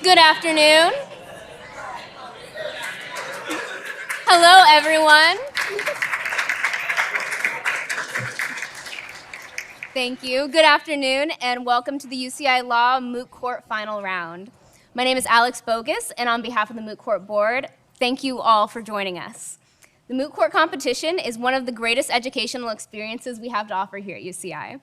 Good afternoon. Hello, everyone. Thank you. Good afternoon, and welcome to the UCI Law Moot Court Final Round. My name is Alex Bogus, and on behalf of the Moot Court Board, thank you all for joining us. The Moot Court competition is one of the greatest educational experiences we have to offer here at UCI.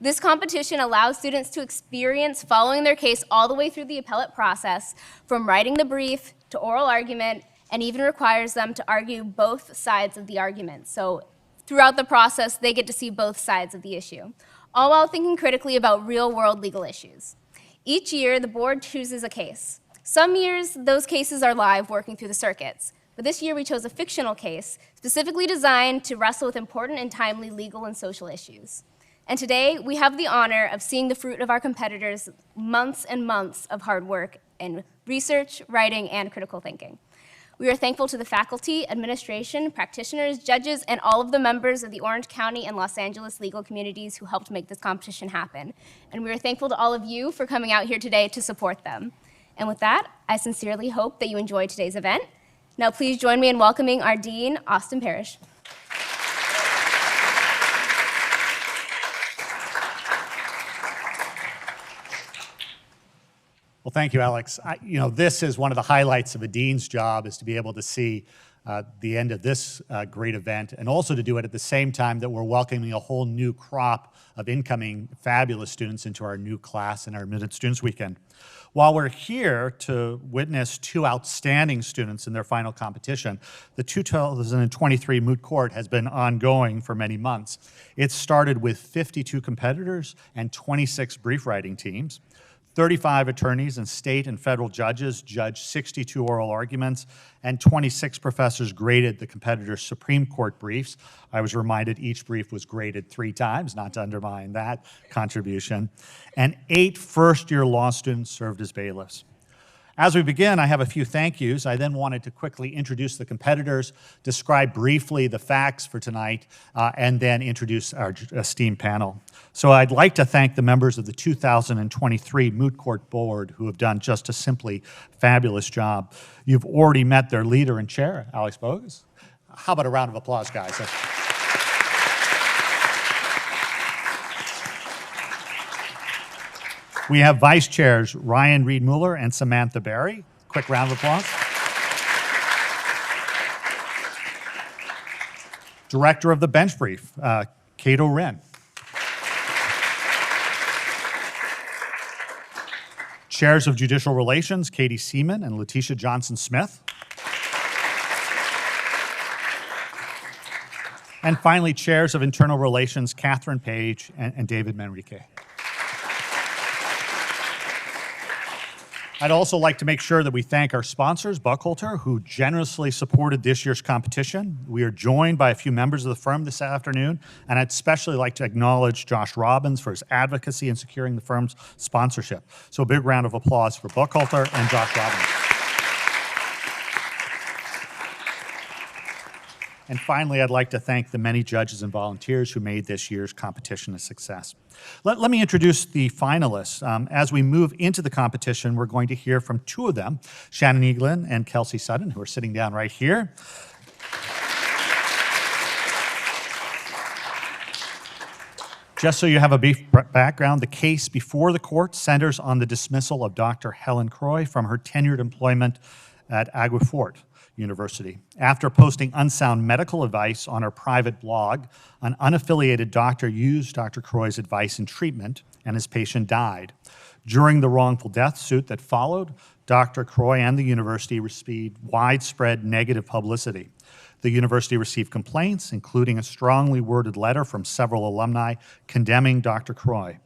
This competition allows students to experience following their case all the way through the appellate process, from writing the brief to oral argument, and even requires them to argue both sides of the argument. So throughout the process, they get to see both sides of the issue, all while thinking critically about real-world legal issues. Each year, the board chooses a case. Some years, those cases are live, working through the circuits. But this year, we chose a fictional case specifically designed to wrestle with important and timely legal and social issues. And today, we have the honor of seeing the fruit of our competitors' months and months of hard work in research, writing, and critical thinking. We are thankful to the faculty, administration, practitioners, judges, and all of the members of the Orange County and Los Angeles legal communities who helped make this competition happen. And we are thankful to all of you for coming out here today to support them. And with that, I sincerely hope that you enjoyed today's event. Now please join me in welcoming our Dean, Austin Parrish. Well, thank you, Alex. This is one of the highlights of a dean's job, is to be able to see the end of this great event, and also to do it at the same time that we're welcoming a whole new crop of incoming fabulous students into our new class and our Admitted Students Weekend. While we're here to witness two outstanding students in their final competition, the 2023 Moot Court has been ongoing for many months. It started with 52 competitors and 26 brief writing teams. 35 attorneys and state and federal judges judged 62 oral arguments, and 26 professors graded the competitors' Supreme Court briefs. I was reminded each brief was graded 3 times, not to undermine that contribution. And 8 first-year law students served as bailiffs. As we begin, I have a few thank yous. I then wanted to quickly introduce the competitors, describe briefly the facts for tonight, and then introduce our esteemed panel. So I'd like to thank the members of the 2023 Moot Court Board who have done just a simply fabulous job. You've already met their leader and chair, Alex Bogus. How about a round of applause, guys? We have vice chairs Ryan Reed-Muller and Samantha Berry. Quick round of applause. Director of the bench brief, Cato Wren. Chairs of Judicial Relations, Katie Seaman and Letitia Johnson-Smith. And finally, chairs of Internal Relations, Catherine Page and David Manrique. I'd also like to make sure that we thank our sponsors, Buckhalter, who generously supported this year's competition. We are joined by a few members of the firm this afternoon, and I'd especially like to acknowledge Josh Robbins for his advocacy in securing the firm's sponsorship. So a big round of applause for Buckhalter and Josh Robbins. And finally, I'd like to thank the many judges and volunteers who made this year's competition a success. Let me introduce the finalists. As we move into the competition, we're going to hear from 2 of them, Shannon Eagen and Kelsey Sutton, who are sitting down right here. Just so you have a brief background, the case before the court centers on the dismissal of Dr. Helen Croy from her tenured employment at Aguifort University. After posting unsound medical advice on her private blog, an unaffiliated doctor used Dr. Croy's advice in treatment, and his patient died. During the wrongful death suit that followed, Dr. Croy and the university received widespread negative publicity. The university received complaints, including a strongly worded letter from several alumni condemning Dr. Croy.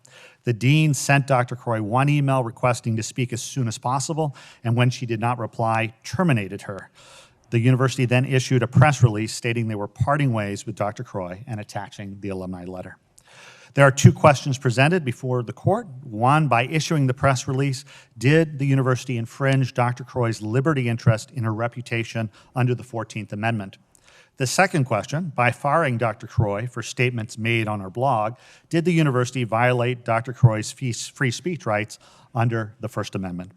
The dean sent Dr. Croy 1 email requesting to speak as soon as possible, and when she did not reply, terminated her. The university then issued a press release stating they were parting ways with Dr. Croy and attaching the alumni letter. There are 2 questions presented before the court. One, by issuing the press release, did the university infringe Dr. Croy's liberty interest in her reputation under the 14th Amendment? The second question, by firing Dr. Croy for statements made on her blog, did the university violate Dr. Croy's free speech rights under the First Amendment?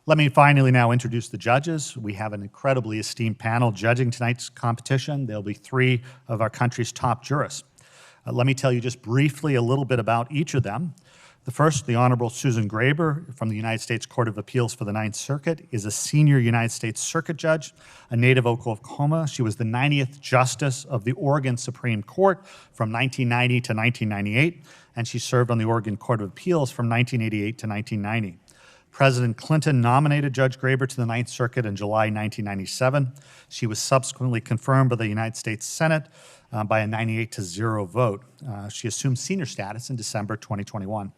Let me finally now introduce the judges. We have an incredibly esteemed panel judging tonight's competition. There'll be 3 of our country's top jurists. Let me tell you just briefly a little bit about each of them. The first, the Honorable Susan Graber from the United States Court of Appeals for the Ninth Circuit, is a senior United States Circuit Judge, a native of Oklahoma. She was the 90th Justice of the Oregon Supreme Court from 1990 to 1998, and she served on the Oregon Court of Appeals from 1988 to 1990. President Clinton nominated Judge Graber to the Ninth Circuit in July 1997. She was subsequently confirmed by the United States Senate by a 98-0 vote. She assumed senior status in December 2021.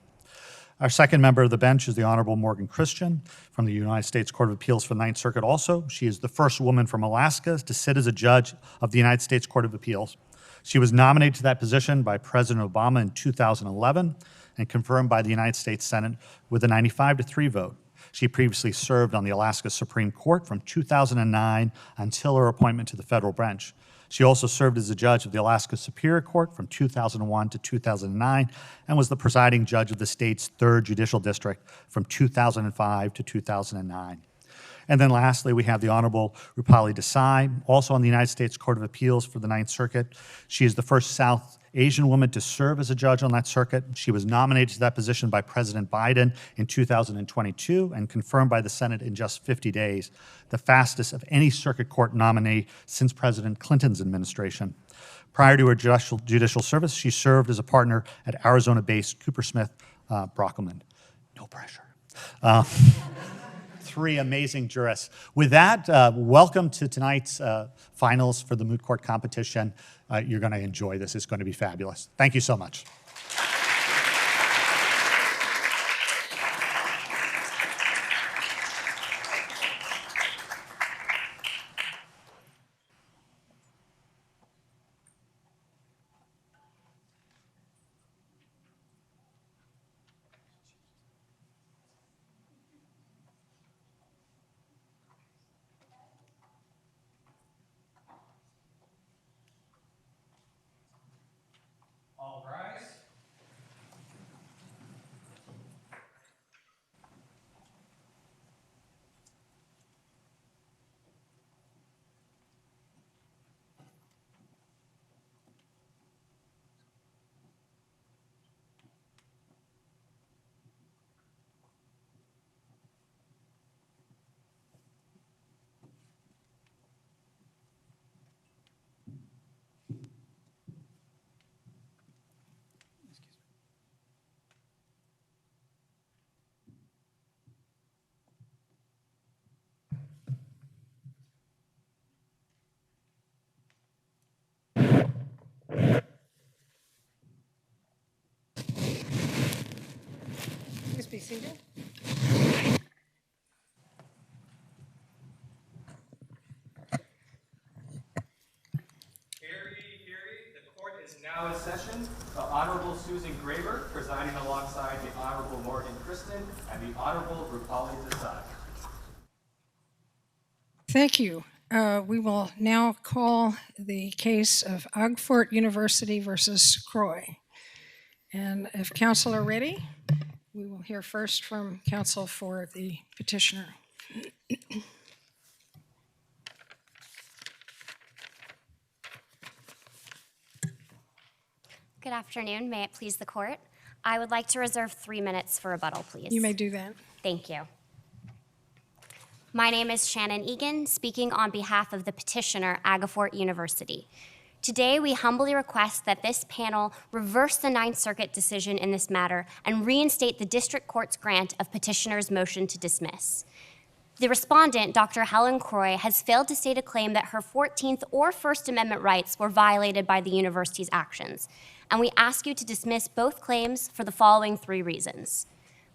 Our second member of the bench is the Honorable Morgan Christian from the United States Court of Appeals for the Ninth Circuit also. She is the first woman from Alaska to sit as a judge of the United States Court of Appeals. She was nominated to that position by President Obama in 2011 and confirmed by the United States Senate with a 95-3 vote. She previously served on the Alaska Supreme Court from 2009 until her appointment to the federal bench. She also served as a judge of the Alaska Superior Court from 2001 to 2009 and was the presiding judge of the state's 3rd Judicial District from 2005 to 2009. And then lastly, we have the Honorable Rupali Desai, also on the United States Court of Appeals for the Ninth Circuit. She is the first South Asian woman to serve as a judge on that circuit. She was nominated to that position by President Biden in 2022 and confirmed by the Senate in just 50 days, the fastest of any circuit court nominee since President Clinton's administration. Prior to her judicial service, she served as a partner at Arizona-based Coopersmith Brockelman. No pressure. 3 amazing jurists. With that, welcome to tonight's finals for the Moot Court competition. You're going to enjoy this. It's going to be fabulous. Thank you so much. All rise. Please be seated. The court is now in session. The Honorable Susan Graber presiding alongside the Honorable Morgan Christian and the Honorable Rupali Desai. Thank you. We will now call the case of Agfort University versus Croy. And if counsel are ready, we will hear first from counsel for the petitioner. Good afternoon. May it please the court. I would like to reserve 3 minutes for rebuttal, please. You may do that. Thank you. My name is Shannon Eagen, speaking on behalf of the petitioner, Agfort University. Today, we humbly request that this panel reverse the Ninth Circuit decision in this matter and reinstate the district court's grant of petitioner's motion to dismiss. The respondent, Dr. Helen Croy, has failed to state a claim that her 14th or First Amendment rights were violated by the university's actions, and we ask you to dismiss both claims for the following 3 reasons.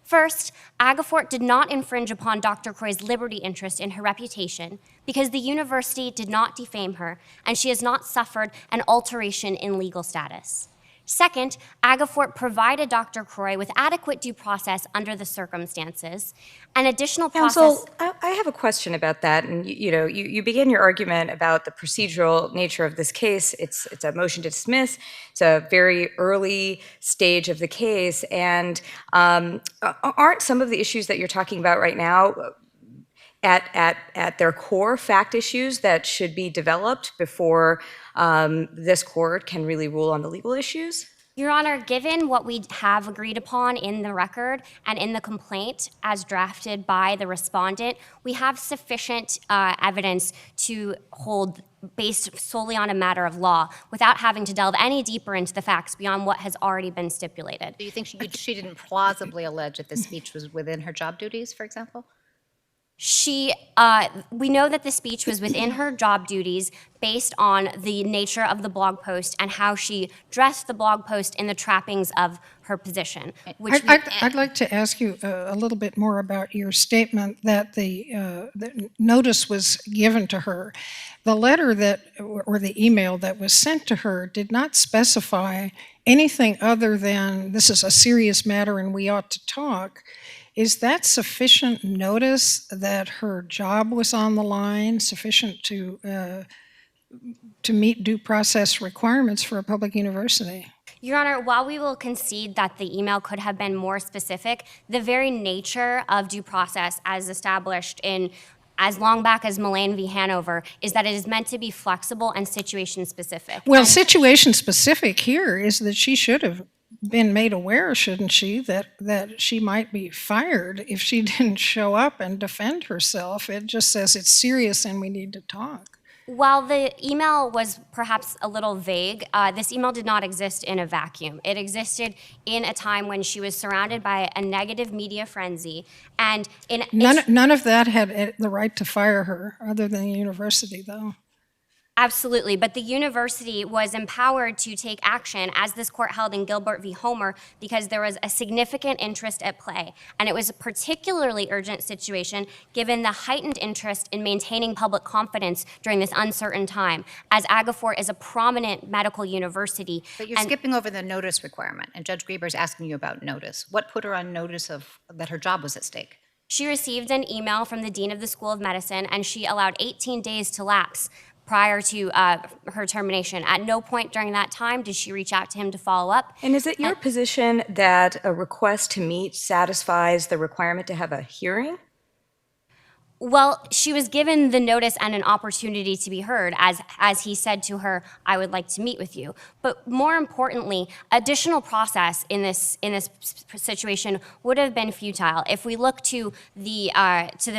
First, Agfort did not infringe upon Dr. Croy's liberty interest in her reputation because the university did not defame her and she has not suffered an alteration in legal status. Second, Agfort provided Dr. Croy with adequate due process under the circumstances. An additional Counsel, process... I have a question about that. And you begin your argument about the procedural nature of this case. It's a motion to dismiss. It's a very early stage of the case. And aren't some of the issues that you're talking about right now at their core fact issues that should be developed before this court can really rule on the legal issues? Your Honor, given what we have agreed upon in the record and in the complaint as drafted by the respondent, we have sufficient evidence to hold based solely on a matter of law without having to delve any deeper into the facts beyond what has already been stipulated. Do you think she didn't plausibly allege that the speech was within her job duties, for example? We know that the speech was within her job duties based on the nature of the blog post and how she dressed the blog post in the trappings of her position. I'd like to ask you a little bit more about your statement that the notice was given to her. The letter or the email that was sent to her did not specify anything other than this is a serious matter and we ought to talk. Is that sufficient notice that her job was on the line, sufficient to meet due process requirements for a public university? Your Honor, while we will concede that the email could have been more specific, the very nature of due process as established in as long back as Madelyn v. Hanover is that it is meant to be flexible and situation specific. Well, situation specific here is that she should have been made aware, shouldn't she, that she might be fired if she didn't show up and defend herself. It just says it's serious and we need to talk. While the email was perhaps a little vague, this email did not exist in a vacuum. It existed in a time when she was surrounded by a negative media frenzy, and none of that had the right to fire her, other than the university, though. Absolutely, but the university was empowered to take action, as this court held in Gilbert v. Homer, because there was a significant interest at play. And it was a particularly urgent situation given the heightened interest in maintaining public confidence during this uncertain time, as Agafort is a prominent medical university. But you're skipping over the notice requirement, and Judge Grieber's asking you about notice. What put her on notice of that her job was at stake? She received an email from the Dean of the School of Medicine, and she allowed 18 days to lapse prior to her termination. At no point during that time did she reach out to him to follow up. And is it your position that a request to meet satisfies the requirement to have a hearing? Well, she was given the notice and an opportunity to be heard, as he said to her, "I would like to meet with you." But more importantly, additional process in this situation would have been futile. If we look to the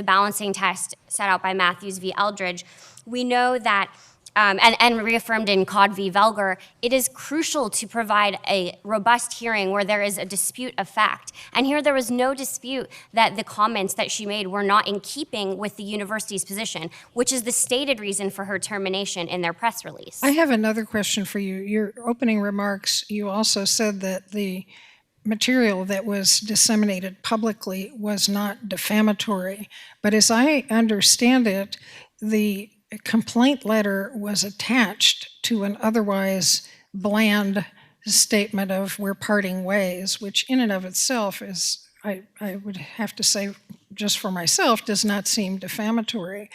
balancing test set out by Matthews v. Eldridge, we know that. And reaffirmed in Codd v. Velger, it is crucial to provide a robust hearing where there is a dispute of fact. And here there was no dispute that the comments that she made were not in keeping with the university's position, which is the stated reason for her termination in their press release. I have another question for you. Your opening remarks, you also said that the material that was disseminated publicly was not defamatory. But as I understand it, the complaint letter was attached to an otherwise bland statement of we're parting ways, which in and of itself is, I would have to say just for myself, does not seem defamatory.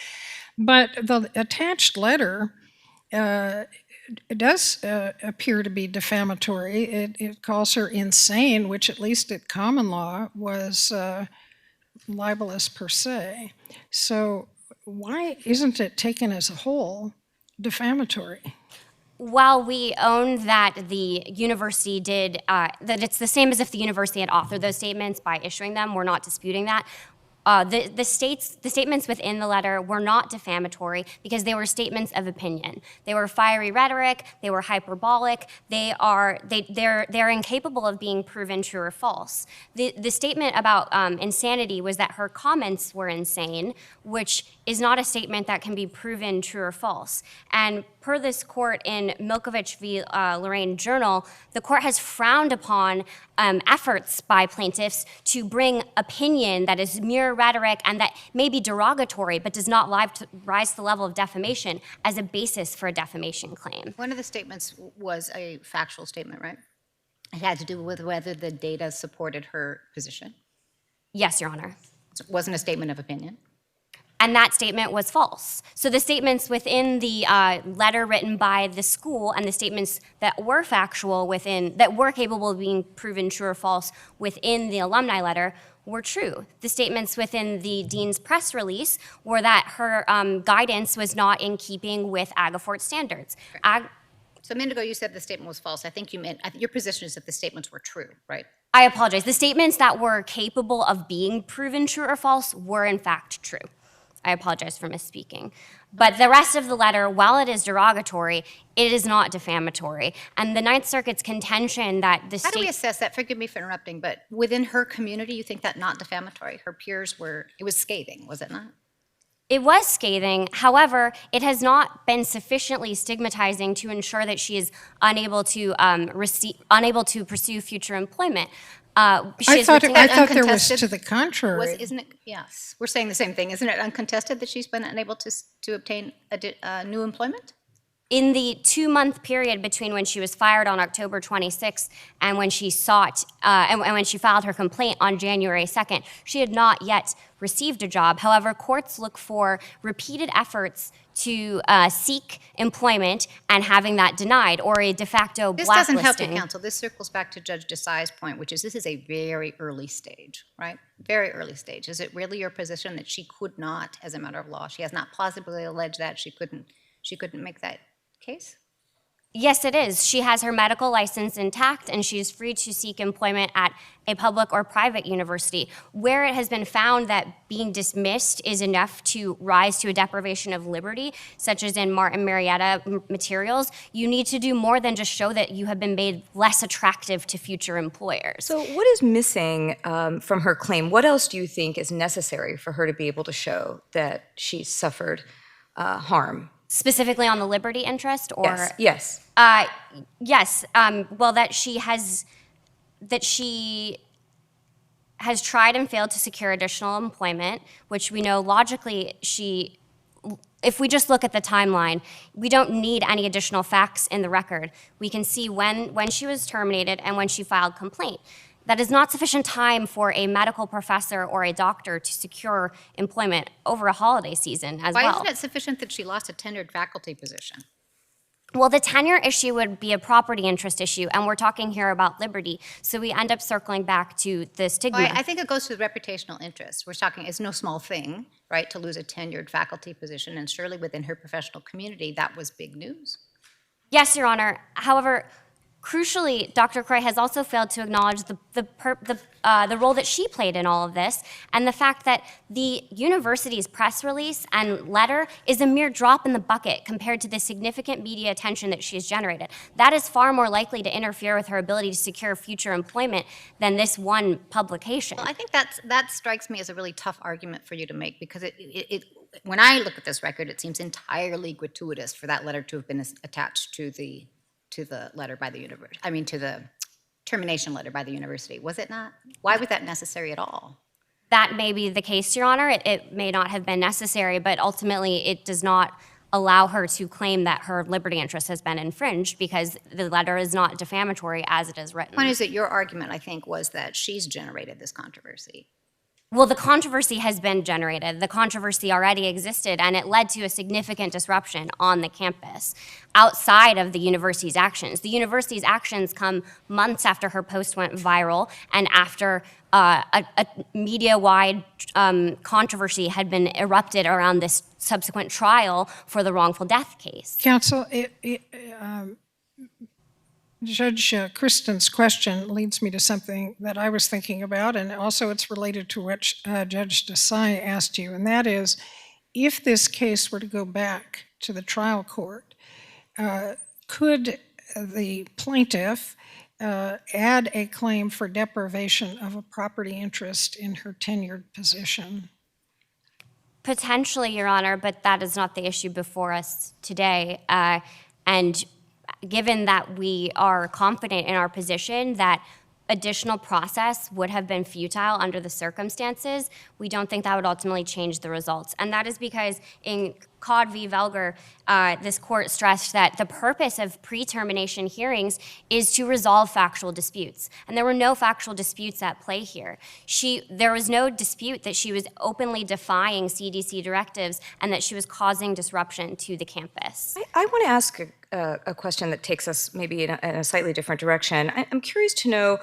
But the attached letter does appear to be defamatory. It calls her insane, which at least at common law was libelous per se. So why isn't it taken as a whole defamatory? While we own that the university did, that it's the same as if the university had authored those statements by issuing them, we're not disputing that. The statements within the letter were not defamatory because they were statements of opinion. They were fiery rhetoric. They were hyperbolic. They're incapable of being proven true or false. The statement about insanity was that her comments were insane, which is not a statement that can be proven true or false. And per this court in Milkovich v. Lorraine Journal, the court has frowned upon efforts by plaintiffs to bring opinion that is mere rhetoric and that may be derogatory but does not rise to the level of defamation as a basis for a defamation claim. One of the statements was a factual statement, right? It had to do with whether the data supported her position. Yes, Your Honor. It wasn't a statement of opinion. And that statement was false. So the statements within the letter written by the school and the statements that were factual that were capable of being proven true or false within the alumni letter were true. The statements within the dean's press release were that her guidance was not in keeping with Agafort standards. So a minute ago you said the statement was false. I think you meant, your position is that the statements were true, right? I apologize. The statements that were capable of being proven true or false were in fact true. I apologize for misspeaking. But the rest of the letter, while it is derogatory, it is not defamatory. And the Ninth Circuit's contention that the How do we assess that? Forgive me for interrupting, but within her community, you think that not defamatory? Her peers it was scathing, was it not? It was scathing. However, it has not been sufficiently stigmatizing to ensure that she is unable to pursue future employment. I thought there was to the contrary. Isn't it? Yes, we're saying the same thing. Isn't it uncontested that she's been unable to obtain new employment? In the 2-month period between when she was fired on October 26th and when she and when she filed her complaint on January 2nd, she had not yet received a job. However, courts look for repeated efforts to seek employment and having that denied, or a de facto blacklisting. This doesn't help you, counsel. This circles back to Judge Desai's point, which is this is a very early stage, right? Very early stage. Is it really your position that she could not, as a matter of law, she has not plausibly alleged that she couldn't make that case? Yes, it is. She has her medical license intact, and she is free to seek employment at a public or private university. Where it has been found that being dismissed is enough to rise to a deprivation of liberty, such as in Martin Marietta materials, you need to do more than just show that you have been made less attractive to future employers. So what is missing from her claim? What else do you think is necessary for her to be able to show that she suffered harm? Specifically on the liberty interest, or yes. Yes. Well, that she has tried and failed to secure additional employment, which we know logically if we just look at the timeline, we don't need any additional facts in the record. We can see when she was terminated and when she filed complaint. That is not sufficient time for a medical professor or a doctor to secure employment over a holiday season as well. Why isn't it sufficient that she lost a tenured faculty position? Well, the tenure issue would be a property interest issue, and we're talking here about liberty. So we end up circling back to the stigma. Well, I think it goes to the reputational interest. We're talking, it's no small thing, right, to lose a tenured faculty position, and surely within her professional community, that was big news. Yes, Your Honor. However, crucially, Dr. Croy has also failed to acknowledge the role that she played in all of this, and the fact that the university's press release and letter is a mere drop in the bucket compared to the significant media attention that she has generated. That is far more likely to interfere with her ability to secure future employment than this one publication. Well, I think that strikes me as a really tough argument for you to make, because when I look at this record, it seems entirely gratuitous for that letter to have been attached to the letter by the university. I mean, to the termination letter by the university. Was it not? Why was that necessary at all? That may be the case, Your Honor. It may not have been necessary, but ultimately it does not allow her to claim that her liberty interest has been infringed, because the letter is not defamatory as it is written. The point is that your argument, I think, was that she's generated this controversy. Well, the controversy has been generated. The controversy already existed, and it led to a significant disruption on the campus outside of the university's actions. The university's actions come months after her post went viral and after a media-wide controversy had been erupted around this subsequent trial for the wrongful death case. Counsel, Judge Kristen's question leads me to something that I was thinking about, and also it's related to what Judge Desai asked you, and that is, if this case were to go back to the trial court, could the plaintiff add a claim for deprivation of a property interest in her tenured position? Potentially, Your Honor, but that is not the issue before us today. And given that we are confident in our position that additional process would have been futile under the circumstances, we don't think that would ultimately change the results. And that is because in Cod v. Velger, this court stressed that the purpose of pre-termination hearings is to resolve factual disputes. And there were no factual disputes at play here. There was no dispute that she was openly defying CDC directives and that she was causing disruption to the campus. I want to ask a question that takes us maybe in a slightly different direction. I'm curious to know,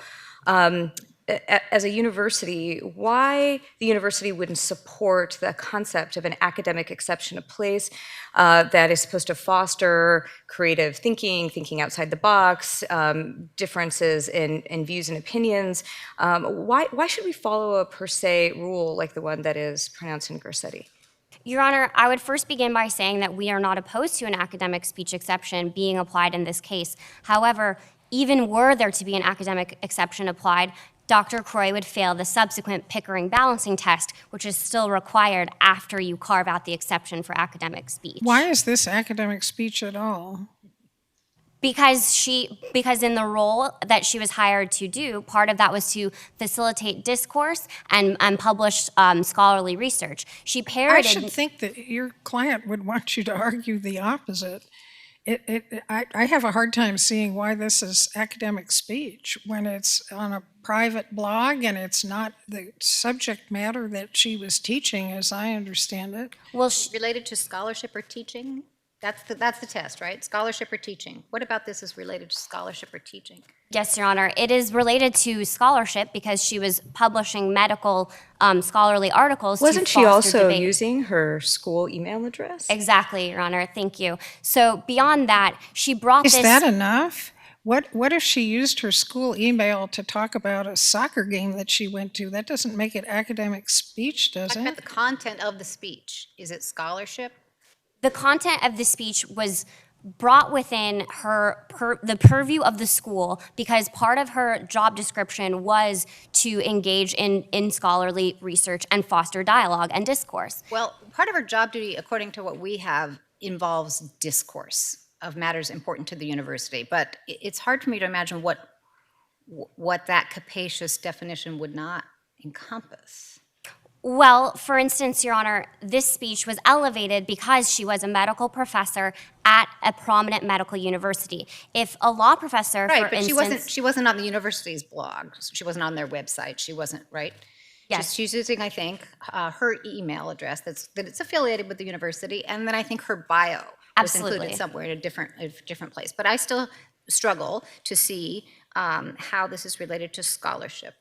as a university, why the university wouldn't support the concept of an academic exception of place that is supposed to foster creative thinking outside the box, differences in views and opinions. Why should we follow a per se rule like the one that is pronounced in Garcetti? Your Honor, I would first begin by saying that we are not opposed to an academic speech exception being applied in this case. However, even were there to be an academic exception applied, Dr. Croy would fail the subsequent Pickering balancing test, which is still required after you carve out the exception for academic speech. Why is this academic speech at all? Because in the role that she was hired to do, part of that was to facilitate discourse and publish scholarly research. She parroted. I should think that your client would want you to argue the opposite. I have a hard time seeing why this is academic speech when it's on a private blog and it's not the subject matter that she was teaching, as I understand it. Well, Related to scholarship or teaching? That's the test, right? Scholarship or teaching. What about this is related to scholarship or teaching? yes, Your Honor. It is related to scholarship because she was publishing medical scholarly articles. Wasn't to she foster also debate. using her school email address? Exactly, Your Honor. Thank you. So beyond that, she brought Is this. that enough? What if she used her school email to talk about a soccer game that she went to? That doesn't make it academic speech, does Talk about it? the content of the speech. Is it scholarship? The content of the speech was brought within the purview of the school because part of her job description was to engage in scholarly research and foster dialogue and discourse. Well, part of her job duty, according to what we have, involves discourse of matters important to the university. But it's hard for me to imagine what that capacious definition would not encompass. Well, for instance, Your Honor, this speech was elevated because she was a medical professor at a prominent medical university. If a law professor, Right, for but instance, she wasn't on the university's blog. She wasn't on their website. She wasn't, right? Yes. She's using, I think, her email address that it's affiliated with the university, and then I think her bio was Absolutely. included somewhere in a different place. But I still struggle to see how this is related to scholarship.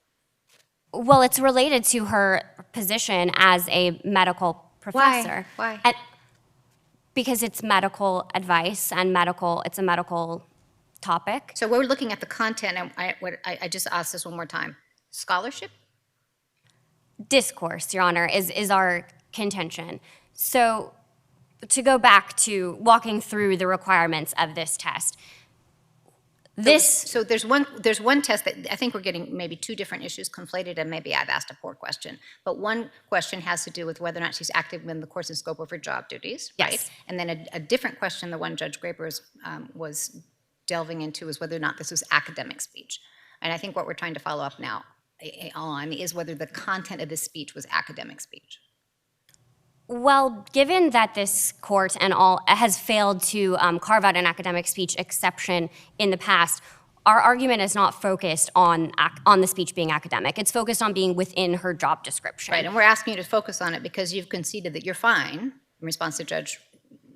well, it's related to her position as a medical professor. Why? Because it's medical advice and it's a medical topic. So we're looking at the content, and I just asked this one more time. Scholarship? Discourse, Your Honor, is our contention. So to go back to walking through the requirements of this test, So there's one test that I think we're getting maybe two different issues conflated, and maybe I've asked a poor question. But one question has to do with whether or not she's active in the course and scope of her job duties, right? Yes. And then a different question, the one Judge Graber was delving into, is whether or not this was academic speech. And I think what we're trying to follow up now on is whether the content of this speech was academic speech. Well, given that this court and all has failed to carve out an academic speech exception in the past, our argument is not focused on the speech being academic. It's focused on being within her job description. Right, and we're asking you to focus on it because you've conceded that you're fine, in response to Judge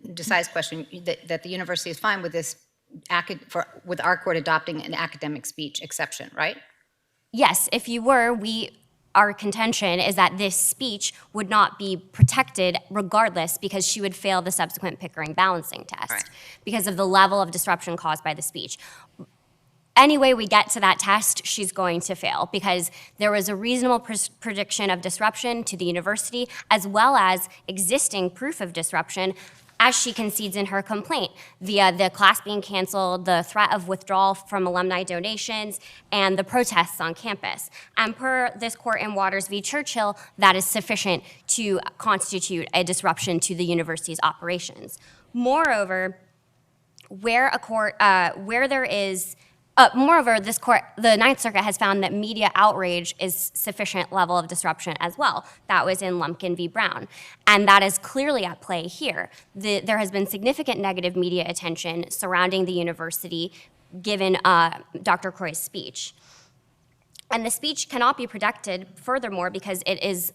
Desai's question, that the university is fine with this, with our court adopting an academic speech exception, right? Yes, if you were, our contention is that this speech would not be protected regardless because she would fail the subsequent Pickering balancing test Right. because of the level of disruption caused by the speech. Any way we get to that test, she's going to fail because there was a reasonable prediction of disruption to the university as well as existing proof of disruption as she concedes in her complaint via the class being canceled, the threat of withdrawal from alumni donations, and the protests on campus. And per this court in Waters v. Churchill, that is sufficient to constitute a disruption to the university's operations. Moreover, where there is Moreover, the Ninth Circuit has found that media outrage is sufficient level of disruption as well. That was in Lumpkin v. Brown. And that is clearly at play here. There has been significant negative media attention surrounding the university given Dr. Croy's speech. And the speech cannot be protected furthermore because it is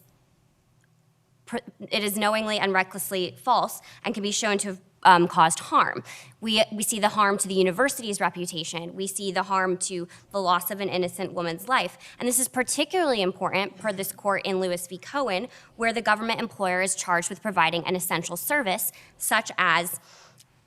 knowingly and recklessly false and can be shown to have caused harm. We see the harm to the university's reputation. We see the harm to the loss of an innocent woman's life. And this is particularly important per this court in Lewis v. Cohen, where the government employer is charged with providing an essential service, such as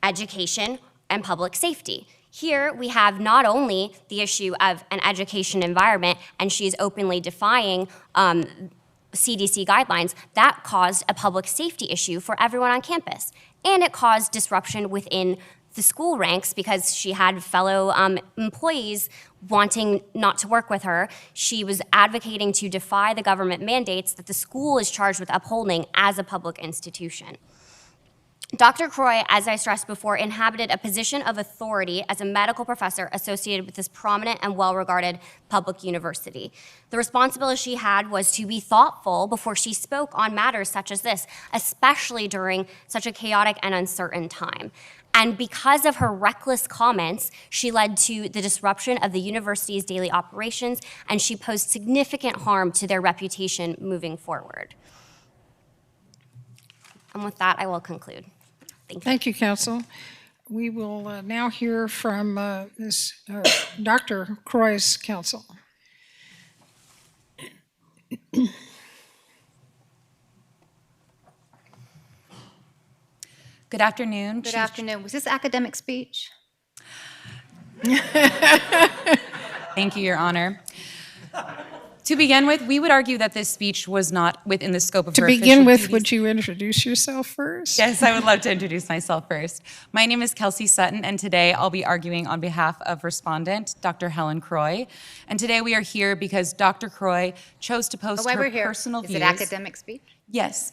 education and public safety. Here, we have not only the issue of an education environment, and she's openly defying CDC guidelines, that caused a public safety issue for everyone on campus. And it caused disruption within the school ranks because she had fellow employees wanting not to work with her. She was advocating to defy the government mandates that the school is charged with upholding as a public institution. Dr. Croy, as I stressed before, inhabited a position of authority as a medical professor associated with this prominent and well-regarded public university. The responsibility she had was to be thoughtful before she spoke on matters such as this, especially during such a chaotic and uncertain time. And because of her reckless comments, she led to the disruption of the university's daily operations, and she posed significant harm to their reputation moving forward. And with that, I will conclude. Thank you. Thank you, counsel. We will now hear from Dr. Croy's counsel. Good afternoon. Good afternoon. Was this academic speech? Thank you, Your Honor. To begin with, we would argue that this speech was not within the scope of her official duties. To begin with, would you introduce yourself first? Yes, I would love to introduce myself first. My name is Kelsey Sutton, and today I'll be arguing on behalf of Respondent, Dr. Helen Croy. And today we are here because Dr. Croy chose to post her personal views. Is it academic speech? Yes.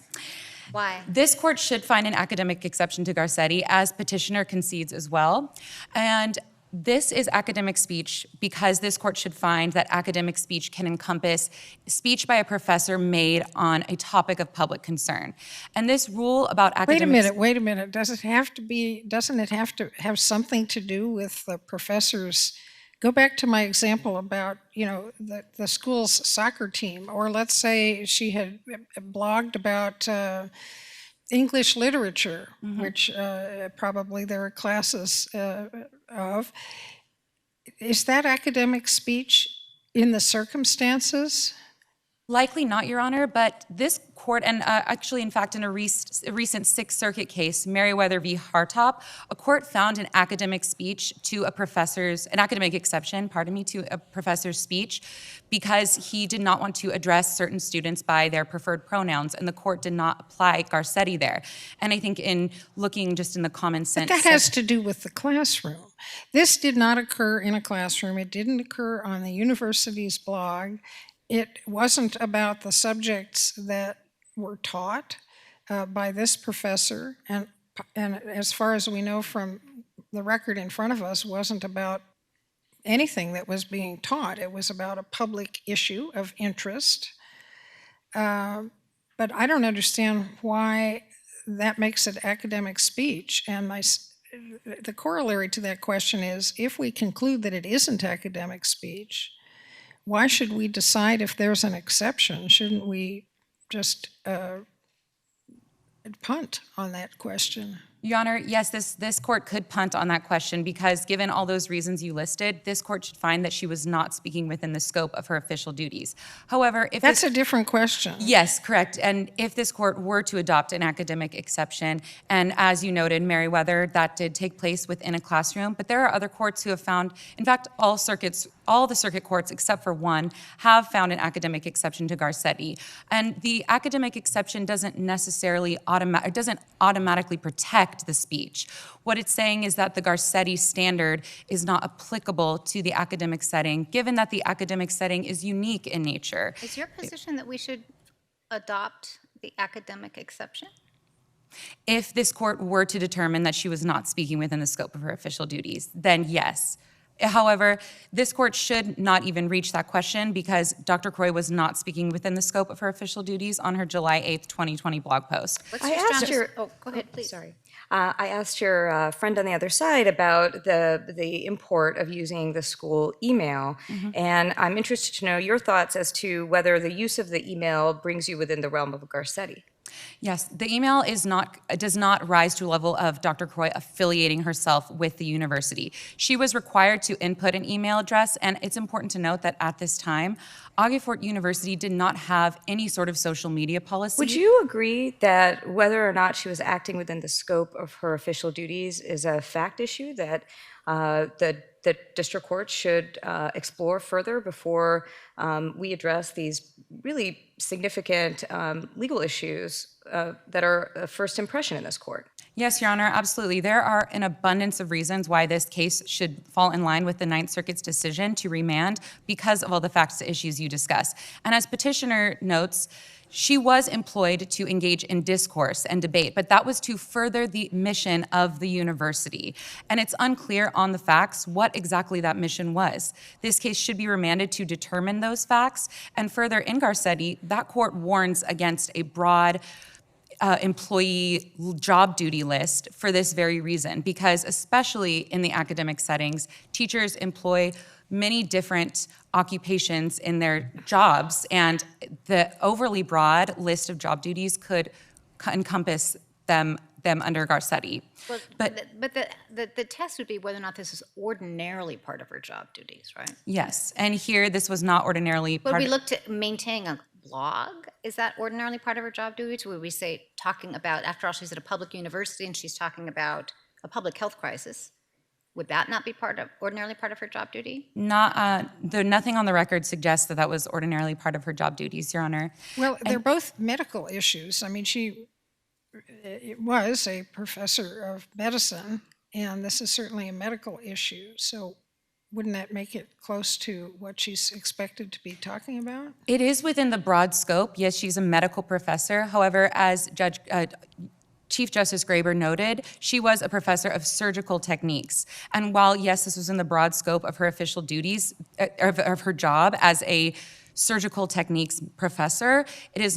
Why? This court should find an academic exception to Garcetti, as Petitioner concedes as well. And this is academic speech because this court should find that academic speech can encompass speech by a professor made on a topic of public concern. And this rule about academic... Wait a minute. Doesn't it have to have something to do with the professor's... Go back to my example about, the school's soccer team, or let's say she had blogged about English literature, which probably there are classes of. Is that academic speech in the circumstances? Likely not, Your Honor, but this court, and actually, in fact, in a recent Sixth Circuit case, Merriweather v. Hartop, a court found an academic speech to an academic exception, to a professor's speech because he did not want to address certain students by their preferred pronouns, and the court did not apply Garcetti there. And I think in looking just in the common sense... But that has to do with the classroom. This did not occur in a classroom. It didn't occur on the university's blog. It wasn't about the subjects that were taught by this professor, and as far as we know from the record in front of us, wasn't about anything that was being taught. It was about a public issue of interest. But I don't understand why that makes it academic speech. And the corollary to that question is, if we conclude that it isn't academic speech, why should we decide if there's an exception? Shouldn't we just punt on that question? Your Honor, yes, this court could punt on that question because given all those reasons you listed, this court should find that she was not speaking within the scope of her official duties. However, if That's a different question. Yes, correct. And if this court were to adopt an academic exception, and as you noted, Merriweather, that did take place within a classroom, but there are other courts who have found, in fact, all the circuit courts except for one have found an academic exception to Garcetti. And the academic exception doesn't necessarily automatically protect the speech. What it's saying is that the Garcetti standard is not applicable to the academic setting, given that the academic setting is unique in nature. Is your position that we should adopt the academic exception? If this court were to determine that she was not speaking within the scope of her official duties, then yes. However, this court should not even reach that question because Dr. Croy was not speaking within the scope of her official duties on her July 8th, 2020 blog post. What's I your asked strongest- your- Oh, go ahead, please. Sorry. I asked your friend on the other side about the import of using the school email, and I'm interested to know your thoughts as to whether the use of the email brings you within the realm of Garcetti. Yes, the email does not rise to a level of Dr. Croy affiliating herself with the university. She was required to input an email address, and it's important to note that at this time, August University did not have any sort of social media policy. Would you agree that whether or not she was acting within the scope of her official duties is a fact issue that the district court should explore further before we address these really significant legal issues that are a first impression in this court? Yes, Your Honor, absolutely. There are an abundance of reasons why this case should fall in line with the Ninth Circuit's decision to remand because of all the facts and issues you discuss. And as Petitioner notes, she was employed to engage in discourse and debate, but that was to further the mission of the university. And it's unclear on the facts what exactly that mission was. This case should be remanded to determine those facts. And further, in Garcetti, that court warns against a broad employee job duty list for this very reason, because especially in the academic settings, teachers employ many different occupations in their jobs, and the overly broad list of job duties could encompass them under Garcetti. Well, but the test would be whether or not this is ordinarily part of her job duties, right? Yes, and here this was not ordinarily Would part we of... look to maintaining a blog? Is that ordinarily part of her job duties? Would we say talking about, after all, she's at a public university and she's talking about a public health crisis? Would that not be ordinarily part of her job duty? Nothing on the record suggests that that was ordinarily part of her job duties, Your Honor. Well, they're both medical issues. I mean, she was a professor of medicine, and this is certainly a medical issue. So wouldn't that make it close to what she's expected to be talking about? It is within the broad scope. Yes, she's a medical professor. However, as Chief Justice Graber noted, she was a professor of surgical techniques. And while, yes, this was in the broad scope of her official duties, of her job as a surgical techniques professor, it does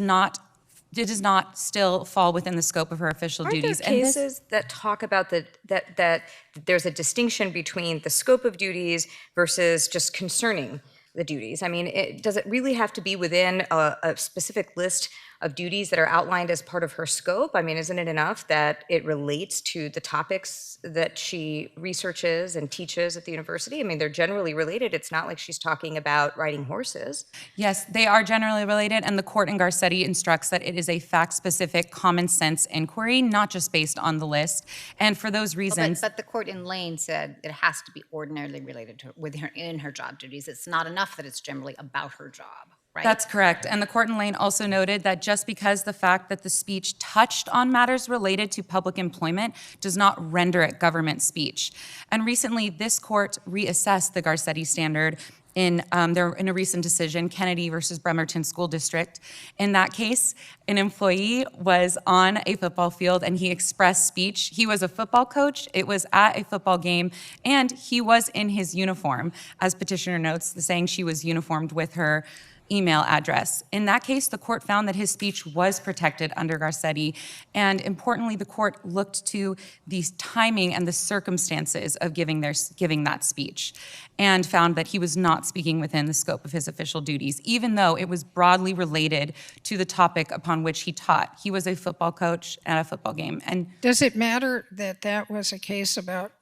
not still fall within the scope of her official duties. Aren't there cases that talk about that there's a distinction between the scope of duties versus just concerning the duties? I mean, does it really have to be within a specific list of duties that are outlined as part of her scope? I mean, isn't it enough that it relates to the topics that she researches and teaches at the university? I mean, they're generally related. It's not like she's talking about riding horses. Yes, they are generally related, and the court in Garcetti instructs that it is a fact-specific, common-sense inquiry, not just based on the list. And for those reasons... But the court in Lane said it has to be ordinarily related to in her job duties. It's not enough that it's generally about her job. Right? That's correct. And the court in Lane also noted that just because the fact that the speech touched on matters related to public employment does not render it government speech. And recently, this court reassessed the Garcetti standard in a recent decision, Kennedy versus Bremerton School District. In that case, an employee was on a football field and he expressed speech. He was a football coach, it was at a football game, and he was in his uniform. As Petitioner notes, saying she was uniformed with her email address. In that case, the court found that his speech was protected under Garcetti, and importantly, the court looked to the timing and the circumstances of giving that speech, and found that he was not speaking within the scope of his official duties, even though it was broadly related to the topic upon which he taught. He was a football coach at a football game. And does it matter that that was a case about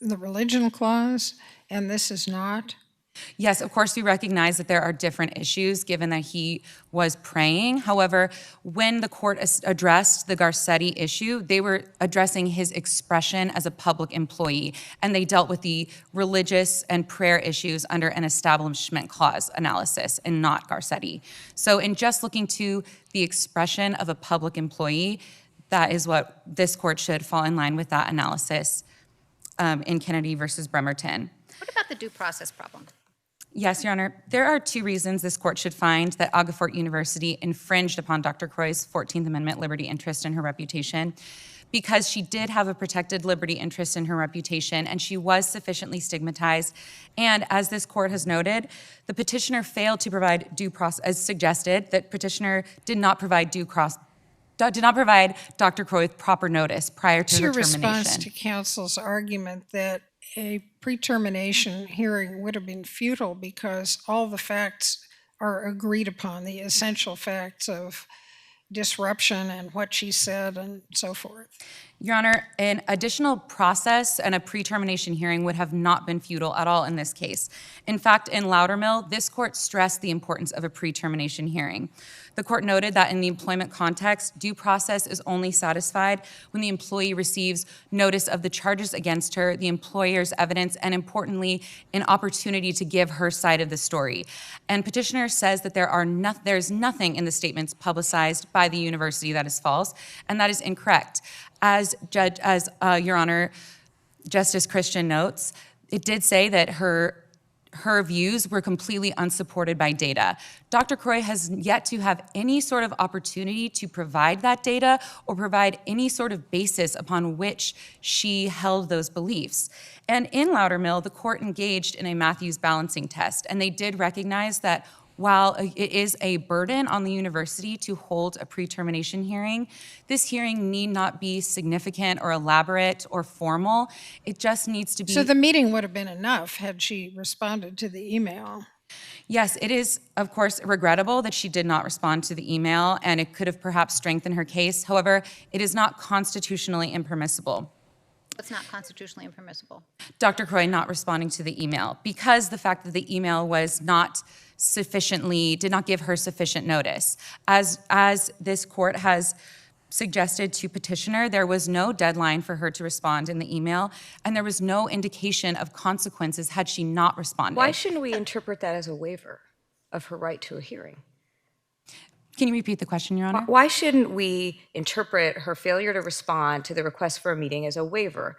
the religion clause and this is not? Yes, of course, we recognize that there are different issues given that he was praying. However, when the court addressed the Garcetti issue, they were addressing his expression as a public employee, and they dealt with the religious and prayer issues under an establishment clause analysis and not Garcetti. So in just looking to the expression of a public employee, that is what this court should fall in line with that analysis in Kennedy versus Bremerton. What about the due process problem? Yes, Your Honor. There are two reasons this court should find that August University infringed upon Dr. Croy's 14th Amendment liberty interest in her reputation. because she did have a protected liberty interest in her reputation and she was sufficiently stigmatized. And as this court has noted, the petitioner failed to provide due process, as suggested, that petitioner did not provide Dr. Croy with proper notice prior to her What's termination. your response to counsel's argument that a pre-termination hearing would have been futile because all the facts are agreed upon, the essential facts of disruption and what she said and so forth? Your Honor, an additional process and a pre-termination hearing would have not been futile at all in this case. In fact, in Loudermill, this court stressed the importance of a pre-termination hearing. The court noted that in the employment context, due process is only satisfied when the employee receives notice of the charges against her, the employer's evidence, and importantly, an opportunity to give her side of the story. And petitioner says that there's nothing in the statements publicized by the university that is false, and that is incorrect. As Your Honor, Justice Christian notes, it did say that her views were completely unsupported by data. Dr. Croy has yet to have any sort of opportunity to provide that data or provide any sort of basis upon which she held those beliefs. And in Loudermill, the court engaged in a Matthews balancing test, and they did recognize that while it is a burden on the university to hold a pre-termination hearing, this hearing need not be significant or elaborate or formal. It just needs to be— So the meeting would have been enough had she responded to the email. Yes, it is, of course, regrettable that she did not respond to the email, and it could have perhaps strengthened her case. However, it is not constitutionally impermissible. It's not constitutionally impermissible. Dr. Croy not responding to the email, because the fact that the email was not did not give her sufficient notice. As this court has suggested to petitioner, there was no deadline for her to respond in the email, and there was no indication of consequences had she not responded. Why shouldn't we interpret that as a waiver of her right to a hearing? Can you repeat the question, Your Honor? Why shouldn't we interpret her failure to respond to the request for a meeting as a waiver?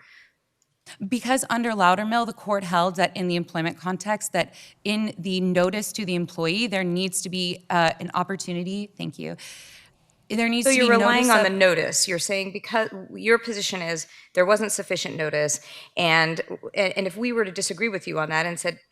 Because under Loudermill, the court held that in the employment context, that in the notice to the employee, there needs to be an opportunity. Thank you. There needs to be So you're relying on the notice notice. You're saying because your position is there wasn't sufficient notice, and if we were to disagree with you on that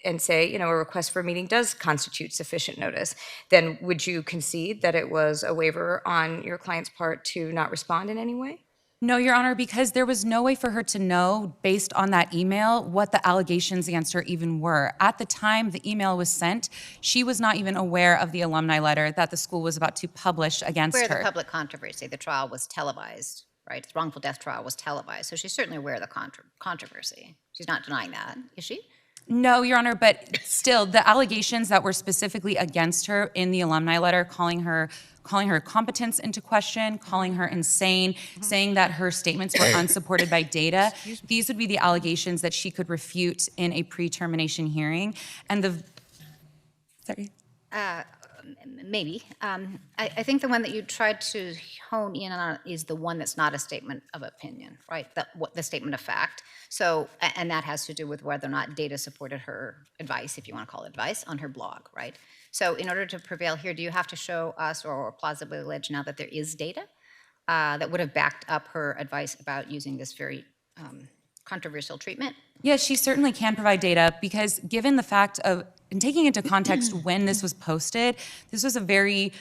and say, you know, a request for a meeting does constitute sufficient notice, then would you concede that it was a waiver on your client's part to not respond in any way? No, Your Honor, because there was no way for her to know, based on that email, what the allegations against her even were. At the time the email was sent, she was not even aware of the alumni letter that the school was about to publish against her. Aware of the public controversy. The trial was televised, right? The wrongful death trial was televised. So she's certainly aware of the controversy. She's not denying that, is she? No, Your Honor, but still, the allegations that were specifically against her in the alumni letter, calling her competence into question, calling her insane, saying that her statements were unsupported by data, these would be the allegations that she could refute in a pre-termination hearing. And sorry. Maybe. I think the one that you tried to hone in on is the one that's not a statement of opinion, right? The statement of fact. So, and that has to do with whether or not data supported her advice, if you want to call it advice, on her blog, right? So in order to prevail here, do you have to show us or plausibly allege now that there is data that would have backed up her advice about using this very controversial treatment? Yes, she certainly can provide data, because given the fact of, and taking into context when this was posted, this was a very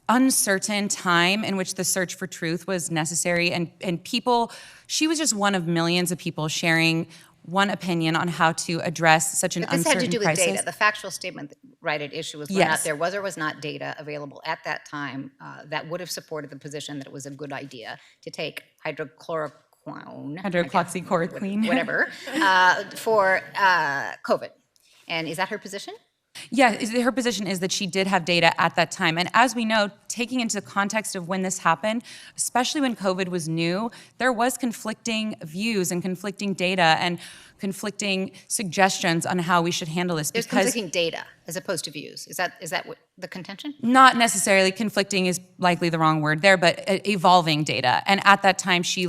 uncertain time in which the search for truth was necessary, and people, she was just one of millions of people sharing one opinion on how to address such an uncertain crisis. This had to do with data. The factual statement right at issue was whether or not there was or was not data available at that time that would have supported the position that it was a good idea to take hydroxychloroquine, whatever, for COVID. And is that her position? Yeah, her position is that she did have data at that time. And as we know, taking into the context of when this happened, especially when COVID was new, there was conflicting views and conflicting data and conflicting suggestions on how we should handle this. There's conflicting data as opposed to views. Is that what? the contention? Not necessarily. Conflicting is likely the wrong word there, but evolving data. And at that time, she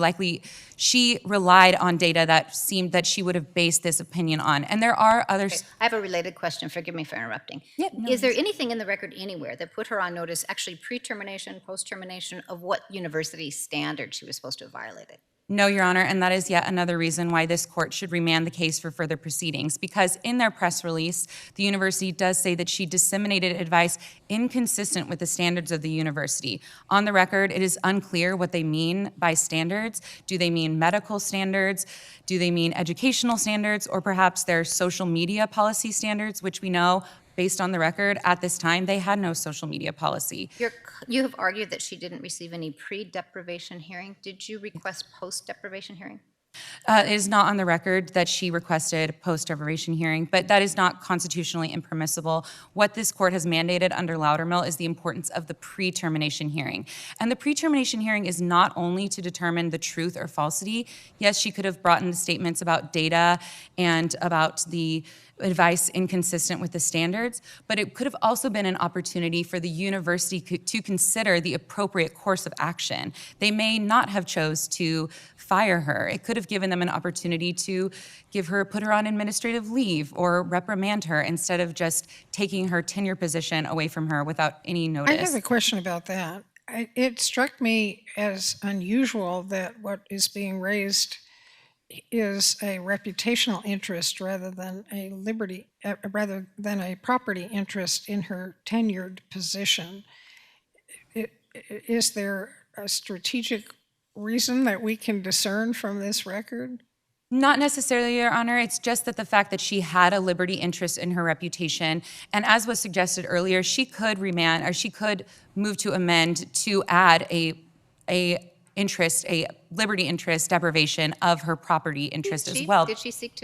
relied on data that seemed that she would have based this opinion on. And there are others. I have a related question. Forgive me for interrupting. Yeah, no Is there anything in the record anywhere that put her on notice, actually pre-termination, post-termination, of what university standard she was supposed to have violated? No, Your Honor, and that is yet another reason why this court should remand the case for further proceedings, because in their press release, the university does say that she disseminated advice inconsistent with the standards of the university. On the record, it is unclear what they mean by standards. Do they mean medical standards? Do they mean educational standards? Or perhaps their social media policy standards, which we know, based on the record, at this time, they had no social media policy. You have argued that she didn't receive any pre-deprivation hearing. Did you request post-deprivation hearing? It is not on the record that she requested post-deprivation hearing, but that is not constitutionally impermissible. What this court has mandated under Loudermill is the importance of the pre-termination hearing. And the pre-termination hearing is not only to determine the truth or falsity. Yes, she could have brought in the statements about data and about the advice inconsistent with the standards, but it could have also been an opportunity for the university to consider the appropriate course of action. They may not have chose to fire her. It could have given them an opportunity to put her on administrative leave or reprimand her instead of just taking her tenure position away from her without any notice. I have a question about that. It struck me as unusual that what is being raised is a reputational interest rather than a property interest in her tenured position. Is there a strategic reason that we can discern from this record? Not necessarily, Your Honor. It's just that the fact that she had a liberty interest in her reputation, and as was suggested earlier, she could move to amend to add a liberty interest deprivation of her property interest as well. Did she seek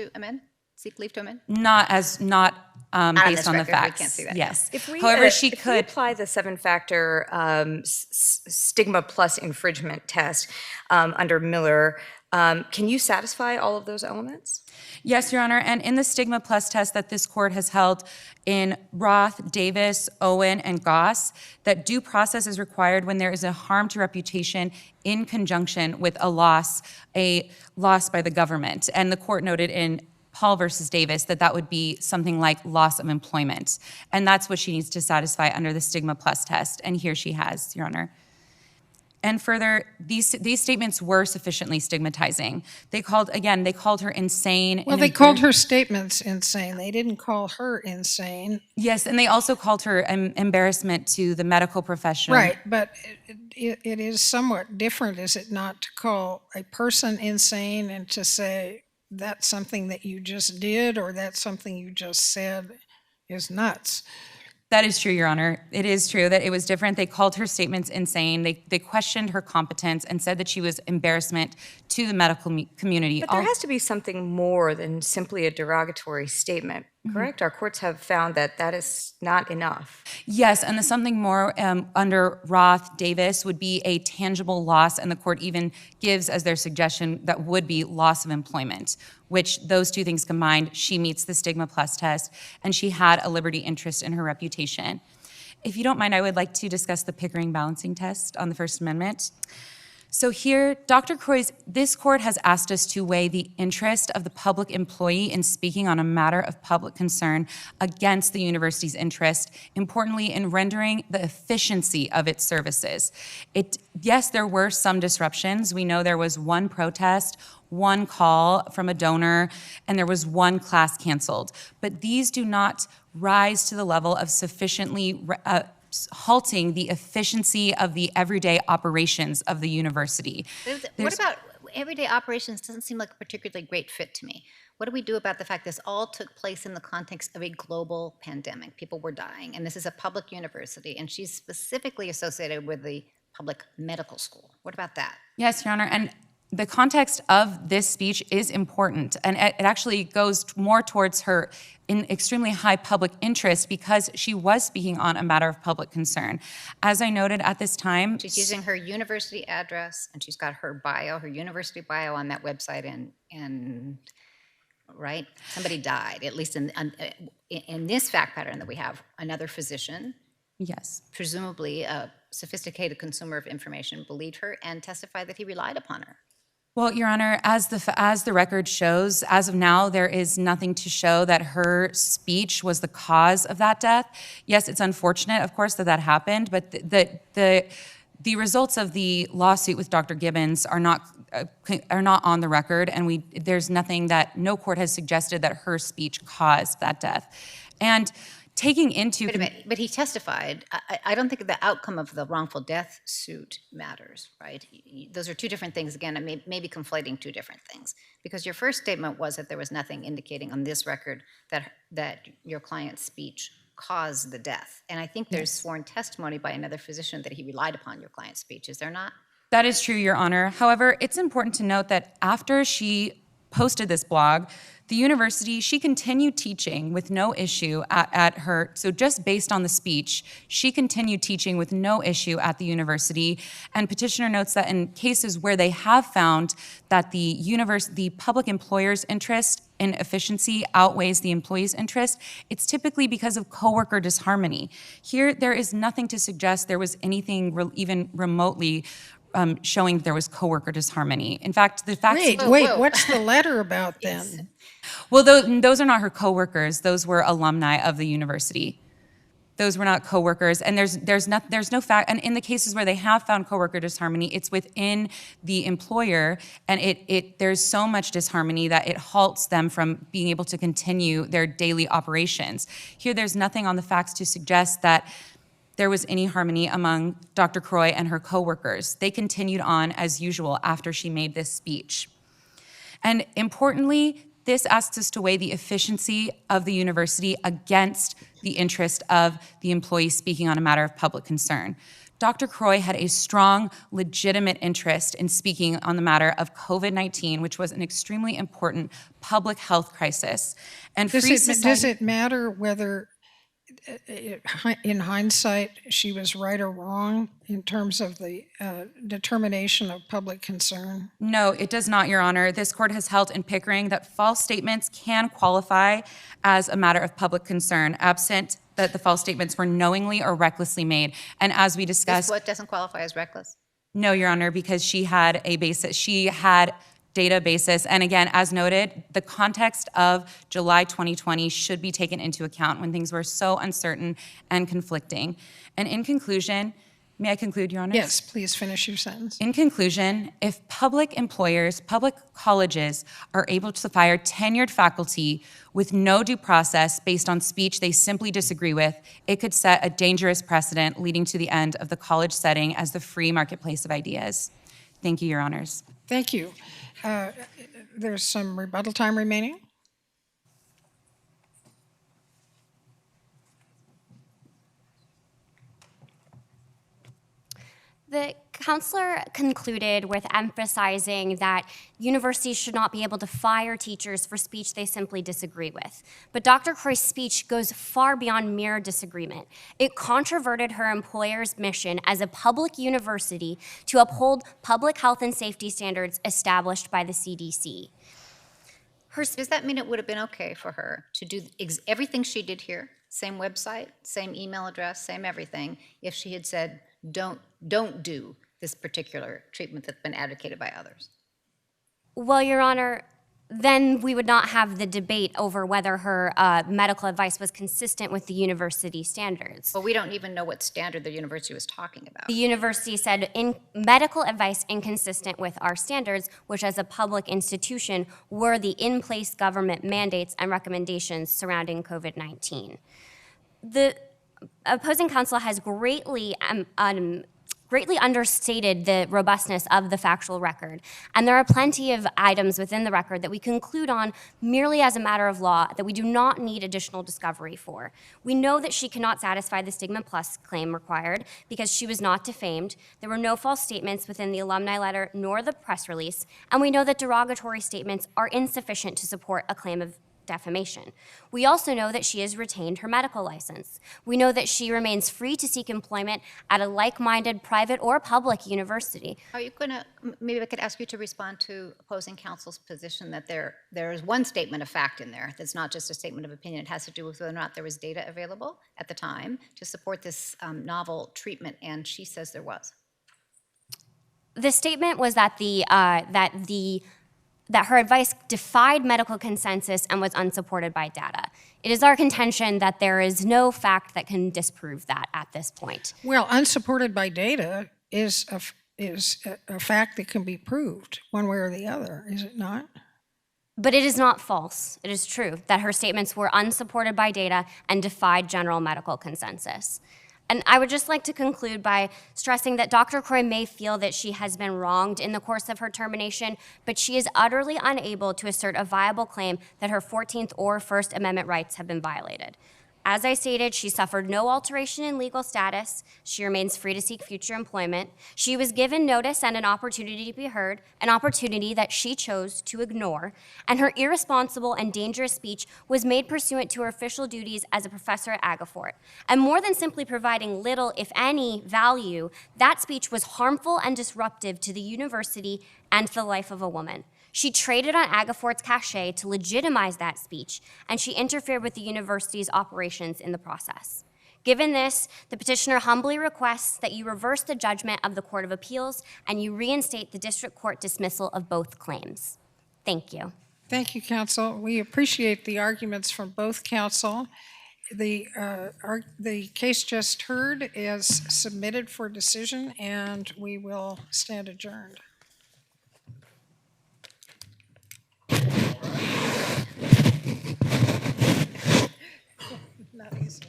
leave to amend? Not based on the facts. We can't see that. Yes. However, if we apply the 7-factor stigma plus infringement test under Miller, can you satisfy all of those elements? Yes, Your Honor, and in the stigma plus test that this court has held in Roth, Davis, Owen, and Goss, that due process is required when there is a harm to reputation in conjunction with a loss by the government. And the court noted in Paul versus Davis that would be something like loss of employment. And that's what she needs to satisfy under the stigma plus test. And here she has, Your Honor. And further, these statements were sufficiently stigmatizing. They called her insane. Well, they called her statements insane. They didn't call her insane. Yes, and they also called her an embarrassment to the medical profession. Right, but it is somewhat different, is it not, to call a person insane and to say that's something that you just did or that's something you just said is nuts. That is true, Your Honor. It is true that it was different. They called her statements insane. They questioned her competence and said that she was embarrassment to the medical community. But there has to be something more than simply a derogatory statement, correct? Our courts have found that that is not enough. Yes, and the something more under Roth, Davis would be a tangible loss, and the court even gives as their suggestion that would be loss of employment, which those two things combined, she meets the stigma plus test, and she had a liberty interest in her reputation. If you don't mind, I would like to discuss the Pickering balancing test on the First Amendment. So here, Dr. Croy's, this court has asked us to weigh the interest of the public employee in speaking on a matter of public concern against the university's interest, importantly in rendering the efficiency of its services. Yes, there were some disruptions. We know there was one protest, one call from a donor, and there was one class canceled. But these do not rise to the level of sufficiently halting the efficiency of the everyday operations of the university. What about everyday operations? Doesn't seem like a particularly great fit to me. What do we do about the fact this all took place in the context of a global pandemic? People were dying, and this is a public university, and she's specifically associated with the public medical school. What about that? Yes, Your Honor, and the context of this speech is important, and it actually goes more towards her in extremely high public interest because she was speaking on a matter of public concern. As I noted at this time— She's using her university address, and she's got her bio, her university bio on that website, and right? Somebody died, at least in this fact pattern that we have. Another physician Yes. presumably a sophisticated consumer of information, believed her and testified that he relied upon her. Well, Your Honor, as the record shows, as of now, there is nothing to show that her speech was the cause of that death. Yes, it's unfortunate, of course, that that happened, but the results of the lawsuit with Dr. Gibbons are not on the record, and there's nothing that no court has suggested that her speech caused that death. And taking into Wait a minute, but he testified. I don't think the outcome of the wrongful death suit matters, right? Those are two different things. Again, I may be conflating two different things. Because your first statement was that there was nothing indicating on this record that your client's speech caused the death. And I think there's sworn testimony by another physician that he relied upon your client's speech. Is there not? That is true, Your Honor. However, it's important to note that after she posted this blog, the university, she continued teaching with no issue at her, so just based on the speech, she continued teaching with no issue at the university. And Petitioner notes that in cases where they have found that the public employer's interest in efficiency outweighs the employee's interest, it's typically because of coworker disharmony. Here, there is nothing to suggest there was anything even remotely showing there was coworker disharmony. In fact, the facts... Wait, what's the letter about then? Well, those are not her coworkers. Those were alumni of the university. Those were not coworkers, and there's no fact. And in the cases where they have found coworker disharmony, it's within the employer, and there's so much disharmony that it halts them from being able to continue their daily operations. Here, there's nothing on the facts to suggest that there was any harmony among Dr. Croy and her coworkers. They continued on as usual after she made this speech. And importantly, this asks us to weigh the efficiency of the university against the interest of the employee speaking on a matter of public concern. Dr. Croy had a strong, legitimate interest in speaking on the matter of COVID-19, which was an extremely important public health crisis. And does it matter whether, in hindsight, she was right or wrong in terms of the determination of public concern? No, it does not, Your Honor. This court has held in Pickering that false statements can qualify as a matter of public concern, absent that the false statements were knowingly or recklessly made. And as we discussed... What doesn't qualify as reckless? No, Your Honor, because she had a basis. She had data basis. And again, as noted, the context of July 2020 should be taken into account when things were so uncertain and conflicting. And in conclusion, may I conclude, Your Honor? Yes, please finish your sentence. In conclusion, if public employers, public colleges are able to fire tenured faculty with no due process based on speech they simply disagree with, it could set a dangerous precedent leading to the end of the college setting as the free marketplace of ideas. Thank you, Your Honors. Thank you. There's some rebuttal time remaining. The counselor concluded with emphasizing that universities should not be able to fire teachers for speech they simply disagree with. But Dr. Croy's speech goes far beyond mere disagreement. It controverted her employer's mission as a public university to uphold public health and safety standards established by the CDC. Does that mean it would have been okay for her to do everything she did here, same website, same email address, same everything, if she had said, don't do this particular treatment that's been advocated by others? Well, Your Honor, then we would not have the debate over whether her medical advice was consistent with the university standards. Well, we don't even know what standard the university was talking about. The university said medical advice inconsistent with our standards, which as a public institution were the in-place government mandates and recommendations surrounding COVID-19. The opposing counsel has greatly understated the robustness of the factual record. And there are plenty of items within the record that we conclude on merely as a matter of law that we do not need additional discovery for. We know that she cannot satisfy the stigma plus claim required because she was not defamed. There were no false statements within the alumni letter nor the press release. And we know that derogatory statements are insufficient to support a claim of defamation. We also know that she has retained her medical license. We know that she remains free to seek employment at a like-minded private or public university. Are you going to, maybe I could ask you to respond to opposing counsel's position that there is one statement of fact in there that's not just a statement of opinion. It has to do with whether or not there was data available at the time to support this novel treatment, and she says there was. The statement was that that her advice defied medical consensus and was unsupported by data. It is our contention that there is no fact that can disprove that at this point. Well, unsupported by data is a fact that can be proved one way or the other, is it not? But it is not false. It is true that her statements were unsupported by data and defied general medical consensus. And I would just like to conclude by stressing that Dr. Croy may feel that she has been wronged in the course of her termination, but she is utterly unable to assert a viable claim that her 14th or First Amendment rights have been violated. As I stated, she suffered no alteration in legal status. She remains free to seek future employment. She was given notice and an opportunity to be heard, an opportunity that she chose to ignore. And her irresponsible and dangerous speech was made pursuant to her official duties as a professor at Agafort. And more than simply providing little, if any, value, that speech was harmful and disruptive to the university and to the life of a woman. She traded on Agafort's cachet to legitimize that speech, and she interfered with the university's operations in the process. Given this, the petitioner humbly requests that you reverse the judgment of the Court of Appeals and you reinstate the district court dismissal of both claims. Thank you. Thank you, counsel. We appreciate the arguments from both counsel. The case just heard is submitted for decision, and we will stand adjourned. Not easy.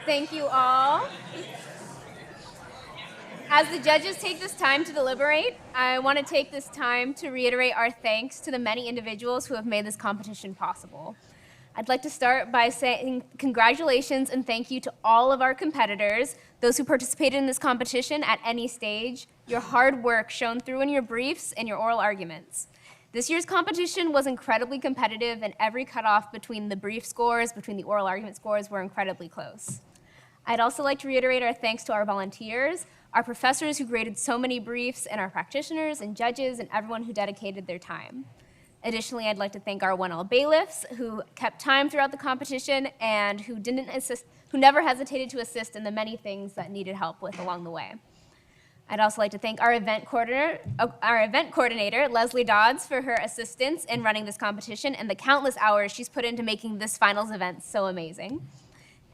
Thank you all. As the judges take this time to deliberate, I want to take this time to reiterate our thanks to the many individuals who have made this competition possible. I'd like to start by saying congratulations and thank you to all of our competitors, those who participated in this competition at any stage. Your hard work shone through in your briefs and your oral arguments. This year's competition was incredibly competitive, and every cutoff between the brief scores, between the oral argument scores, were incredibly close. I'd also like to reiterate our thanks to our volunteers, our professors who graded so many briefs, and our practitioners and judges and everyone who dedicated their time. Additionally, I'd like to thank our 1L bailiffs who kept time throughout the competition and who never hesitated to assist in the many things that needed help with along the way. I'd also like to thank our event coordinator, Leslie Dodds, for her assistance in running this competition and the countless hours she's put into making this finals event so amazing.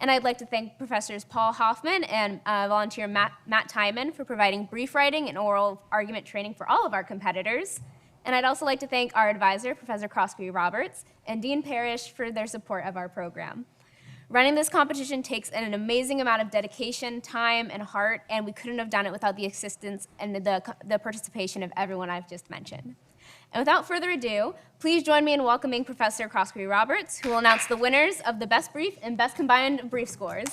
And I'd like to thank Professors Paul Hoffman and volunteer Matt Timon for providing brief writing and oral argument training for all of our competitors. And I'd also like to thank our advisor, Professor Crosby Roberts, and Dean Parrish for their support of our program. Running this competition takes an amazing amount of dedication, time, and heart, and we couldn't have done it without the assistance and the participation of everyone I've just mentioned. And without further ado, please join me in welcoming Professor Crosby Roberts, who will announce the winners of the Best Brief and Best Combined Brief scores.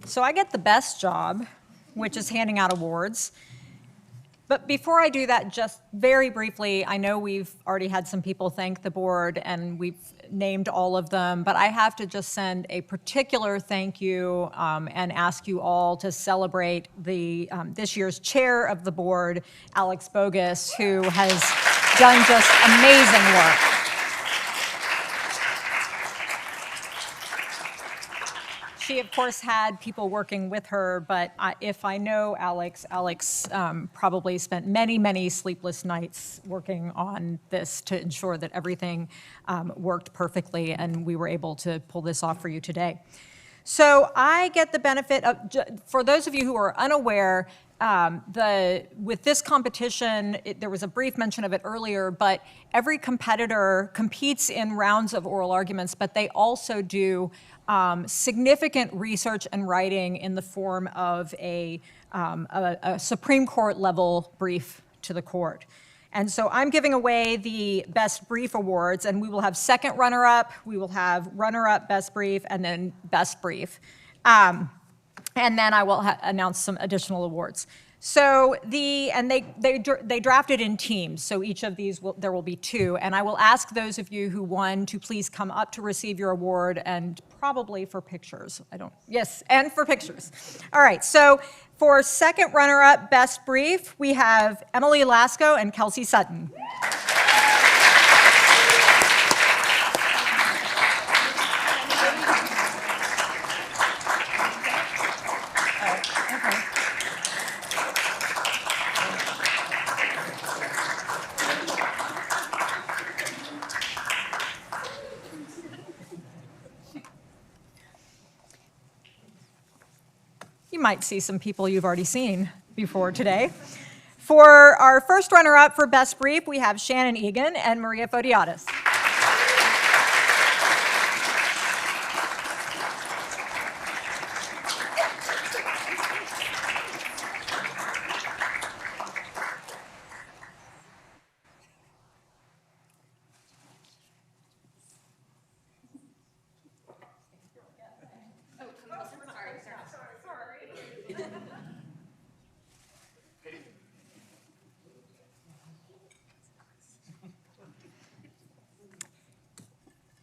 So I get the best job, which is handing out awards. But before I do that, just very briefly, I know we've already had some people thank the board and we've named all of them, but I have to just send a particular thank you and ask you all to celebrate the this year's chair of the board, Alex Bogus, who has done just amazing work. She, of course, had people working with her, but if I know Alex, probably spent many, many sleepless nights working on this to ensure that everything worked perfectly, and we were able to pull this off for you today. So I get the benefit of, for those of you who are unaware, with this competition, there was a brief mention of it earlier, but every competitor competes in rounds of oral arguments, but they also do significant research and writing in the form of a Supreme Court level brief to the court. And so I'm giving away the Best Brief Awards, and we will have second runner-up, we will have runner-up Best Brief, and then Best Brief. And then I will announce some additional awards. So they drafted in teams, so each of these, there will be 2, and I will ask those of you who won to please come up to receive your award, and probably for pictures. Yes, and for pictures. All right, so for second runner-up Best Brief, we have Emily Laskoe and Kelsey Sutton. You might see some people you've already seen before today. For our first runner-up for Best Brief, we have Shannon Eagen and Maria Fotiadis.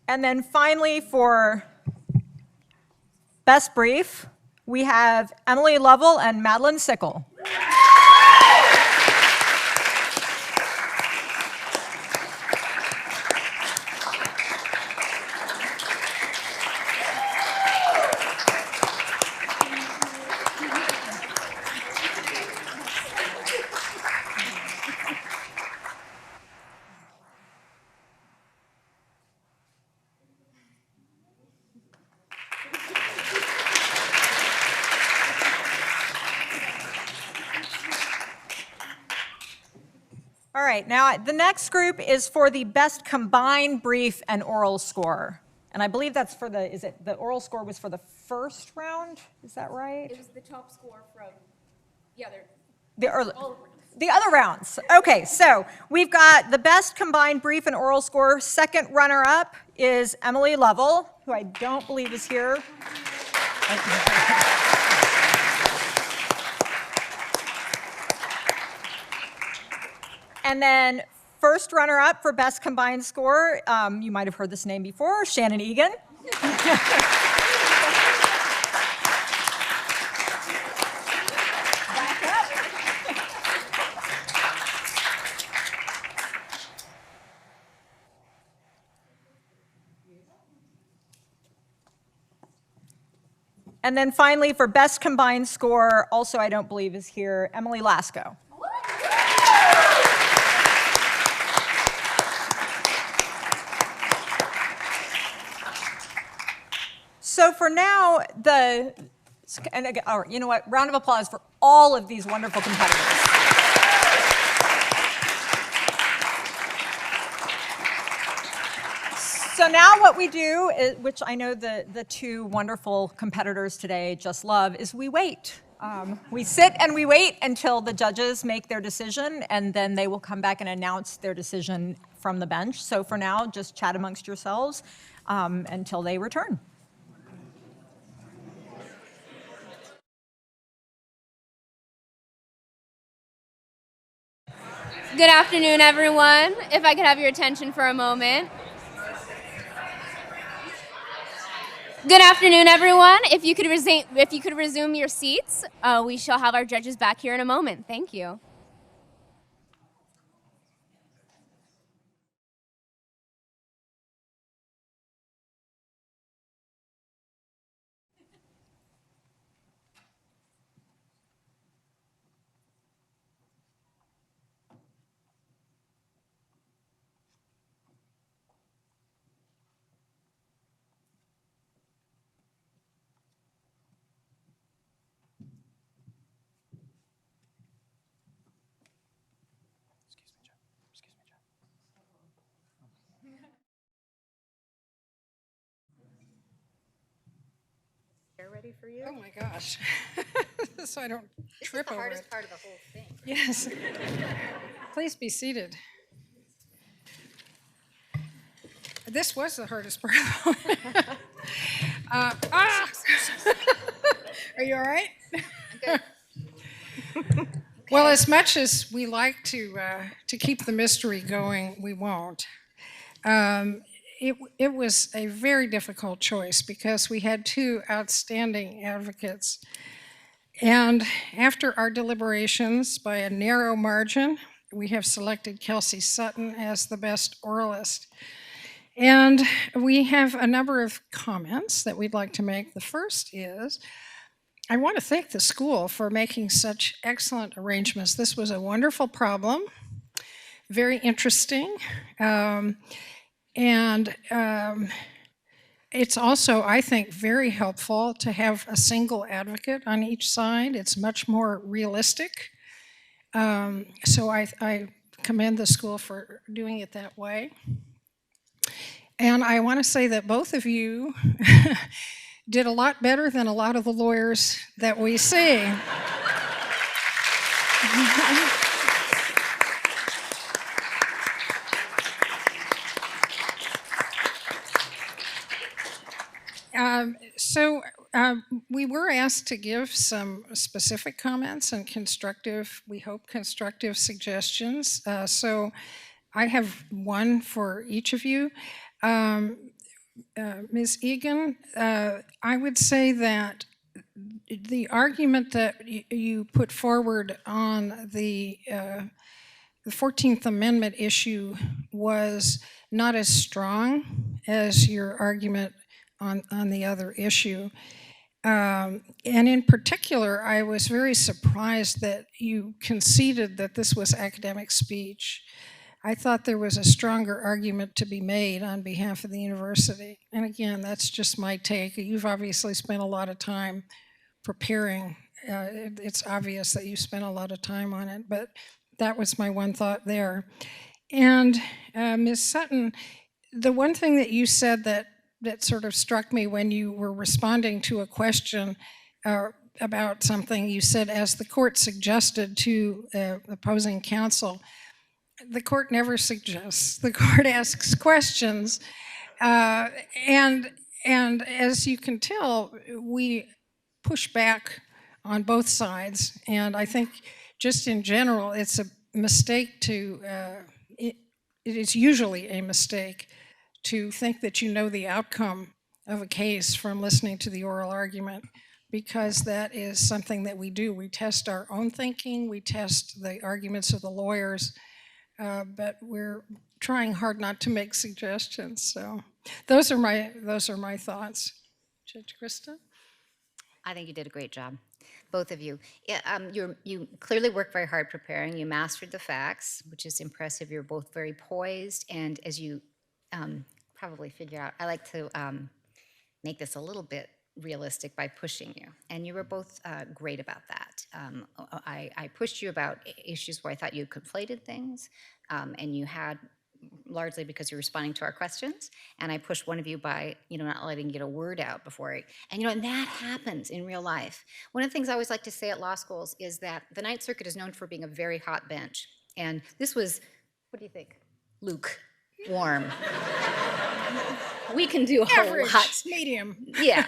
And then finally, for Best Brief, we have Emily Lovell and Madelyn Sickle. All right, now the next group is for the Best Combined Brief and Oral Score. And I believe that's for the oral score was for the first round? Is that right? It was the top score from, the other rounds. Okay, so we've got the Best Combined Brief and Oral Score. Second runner-up is Emily Lovell, who I don't believe is here. And then first runner-up for Best Combined Score, you might have heard this name before, Shannon Eagen. And then finally, for Best Combined Score, also I don't believe is here, Emily Laskoe. So for now, and again, you know what, round of applause for all of these wonderful competitors. So now what we do, is, which I know the 2 wonderful competitors today just love, is we wait. We sit and we wait until the judges make their decision, and then they will come back and announce their decision from the bench. So for now, just chat amongst yourselves until they return. Good afternoon, everyone. If I could have your attention for a moment. Good afternoon, everyone. If you could resume your seats, we shall have our judges back here in a moment. Thank you. ready for you. Oh my gosh. So I don't trip The over hardest it. part of the whole thing. Yes. Please be seated. This was the hardest part. Are you all right? Well, as much as we like to keep the mystery going, we won't. It was a very difficult choice because we had two outstanding advocates. And after our deliberations, by a narrow margin, we have selected Kelsey Sutton as the best oralist. And we have a number of comments that we'd like to make. The first is, I want to thank the school for making such excellent arrangements. This was a wonderful problem, very interesting, and it's also, I think, very helpful to have a single advocate on each side. It's much more realistic. So I commend the school for doing it that way. And I want to say that both of you did a lot better than a lot of the lawyers that we see. We were asked to give some specific comments and constructive, we hope, constructive suggestions. So I have one for each of you. Ms. Eagen, I would say that the argument that you put forward on the 14th Amendment issue was not as strong as your argument on the other issue. And in particular, I was very surprised that you conceded that this was academic speech. I thought there was a stronger argument to be made on behalf of the university. And again, that's just my take. You've obviously spent a lot of time preparing. It's obvious that you spent a lot of time on it, but that was my one thought there. And Ms. Sutton, the one thing that you said that sort of struck me when you were responding to a question about something, you said, as the court suggested to opposing counsel, the court never suggests, the court asks questions. And as you can tell, we push back on both sides. And I think just in general, it's a mistake to, it is usually a mistake to think that you know the outcome of a case from listening to the oral argument, because that is something that we do. We test our own thinking, we test the arguments of the lawyers, but we're trying hard not to make suggestions. So those are my thoughts. Judge Krista? I think you did a great job, both of you. You clearly worked very hard preparing. You mastered the facts, which is impressive. You're both very poised, and as you probably figure out, I like to make this a little bit realistic by pushing you, and you were both great about that. I pushed you about issues where I thought you conflated things, and you had, largely because you're responding to our questions, and I pushed one of you by not letting you get a word out before and that happens in real life. One of the things I always like to say at law schools is that the Ninth Circuit is known for being a very hot bench, and this was, what do you think, Luke? Warm. We can do a whole lot. Medium. Yeah.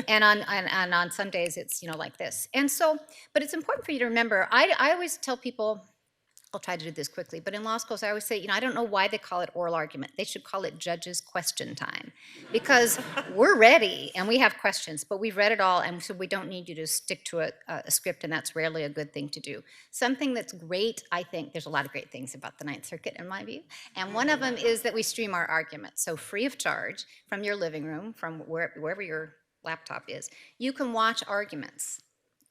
And on some days it's like this. And so, but it's important for you to remember. I always tell people, I'll try to do this quickly, but in law schools I always say, I don't know why they call it oral argument. They should call it judge's question time, because we're ready and we have questions, but we've read it all, and so we don't need you to stick to a script, and that's rarely a good thing to do. Something that's great, I think, there's a lot of great things about the Ninth Circuit in my view, and one of them is that we stream our arguments. So free of charge, from your living room, from wherever your laptop is, you can watch arguments,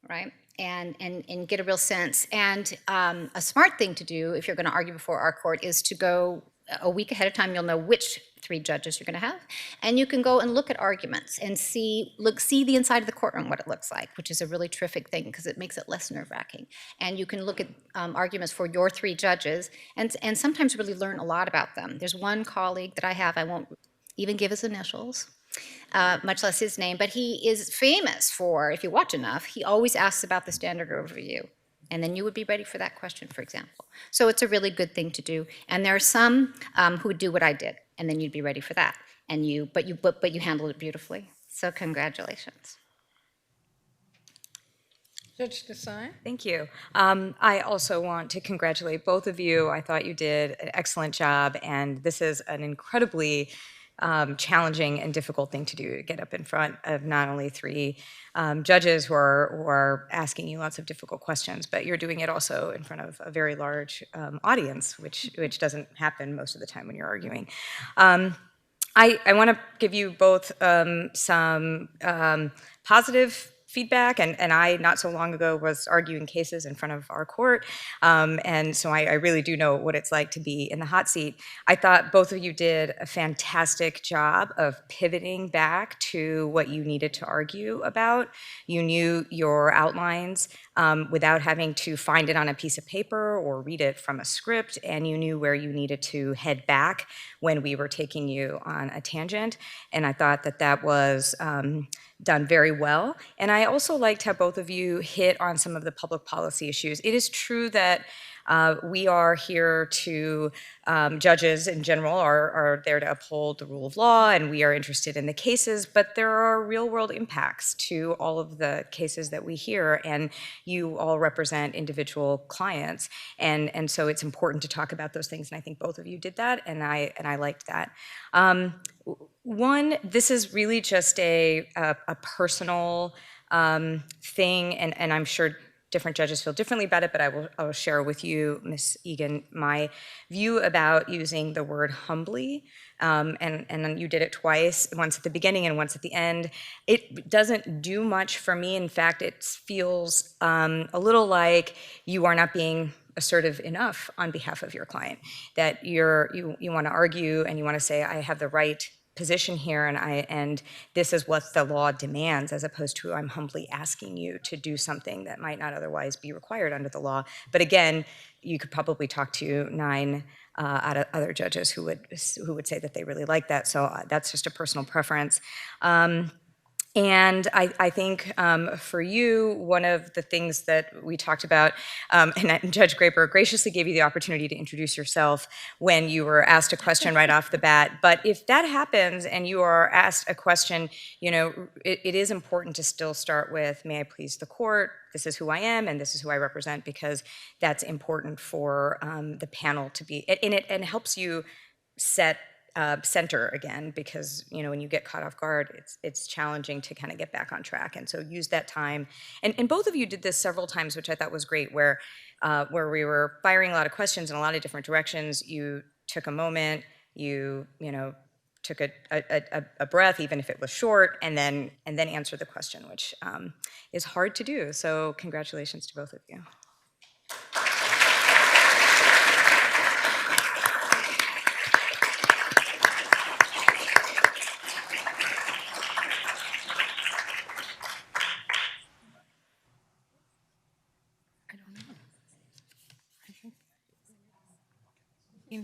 right? And get a real sense. And a smart thing to do if you're going to argue before our court is to go a week ahead of time. You'll know which 3 judges you're going to have, and you can go and look at arguments and see the inside of the courtroom, what it looks like, which is a really terrific thing because it makes it less nerve-wracking. And you can look at arguments for your 3 judges and sometimes really learn a lot about them. There's one colleague that I have, I won't even give his initials, much less his name, but he is famous for, if you watch enough, he always asks about the standard overview. And then you would be ready for that question, for example. So it's a really good thing to do. And there are some who would do what I did, and then you'd be ready for that. And but you handled it beautifully. So congratulations. Judge Desai? Thank you. I also want to congratulate both of you. I thought you did an excellent job, and this is an incredibly challenging and difficult thing to do, to get up in front of not only three judges who are asking you lots of difficult questions, but you're doing it also in front of a very large audience, which doesn't happen most of the time when you're arguing. I want to give you both some positive feedback, and I, not so long ago, was arguing cases in front of our court, and so I really do know what it's like to be in the hot seat. I thought both of you did a fantastic job of pivoting back to what you needed to argue about. You knew your outlines without having to find it on a piece of paper or read it from a script, and you knew where you needed to head back when we were taking you on a tangent, and I thought that was done very well. And I also liked how both of you hit on some of the public policy issues. It is true that we are here to, judges in general are there to uphold the rule of law, and we are interested in the cases, but there are real world impacts to all of the cases that we hear, and you all represent individual clients. And so it's important to talk about those things, and I think both of you did that, and I liked that. One, this is really just a personal thing, and I'm sure different judges feel differently about it, but I will share with you, Ms. Eagen, my view about using the word humbly, and then you did it twice, once at the beginning and once at the end. It doesn't do much for me. In fact, it feels a little like you are not being assertive enough on behalf of your client, that you want to argue and you want to say, I have the right position here, and this is what the law demands, as opposed to I'm humbly asking you to do something that might not otherwise be required under the law. But again, you could probably talk to 9 other judges who would say that they really like that. So that's just a personal preference. And I think for you, one of the things that we talked about, and Judge Graber graciously gave you the opportunity to introduce yourself when you were asked a question right off the bat. But if that happens and you are asked a question, it is important to still start with, may I please the court? This is who I am, and this is who I represent, because that's important for the panel to be, and it helps you set center again, because when you get caught off guard, it's challenging to kind of get back on track. And so use that time. And both of you did this several times, which I thought was great, where we were firing a lot of questions in a lot of different directions. You took a moment, you took a breath, even if it was short, and then answered the question, which is hard to do. So congratulations to both of you.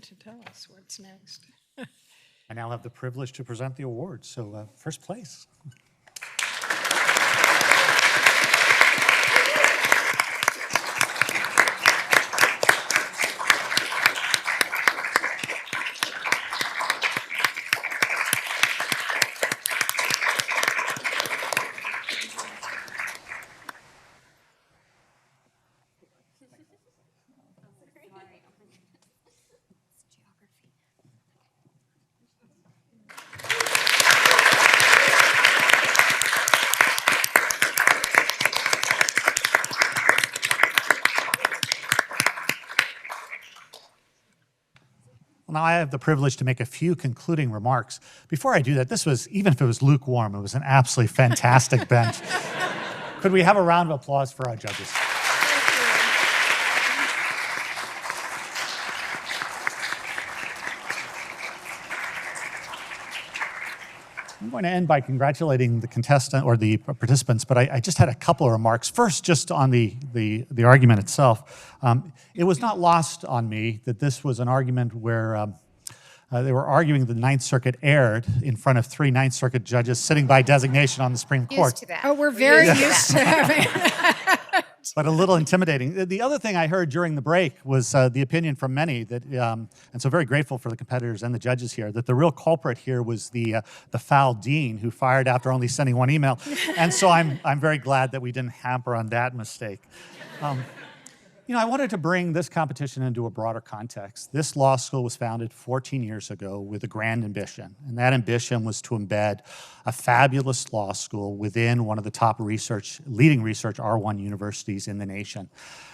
To tell us what's next. I now have the privilege to present the awards. So first place. Well, now I have the privilege to make a few concluding remarks. Before I do that, this was, even if it was lukewarm, it was an absolutely fantastic bench. Could we have a round of applause for our judges? I'm going to end by congratulating the contestant or the participants, but I just had a couple of remarks. First, just on the argument itself. It was not lost on me that this was an argument where They were arguing the Ninth Circuit erred in front of 3 Ninth Circuit judges sitting by designation on the Supreme Court. Used to that. Oh, we're very used to having. But a little intimidating. The other thing I heard during the break was the opinion from many that, and so very grateful for the competitors and the judges here, that the real culprit here was the foul dean who fired after only sending 1 email. And so I'm very glad that we didn't hamper on that mistake. I wanted to bring this competition into a broader context. This law school was founded 14 years ago with a grand ambition, and that ambition was to embed a fabulous law school within one of the top leading research R1 universities in the nation.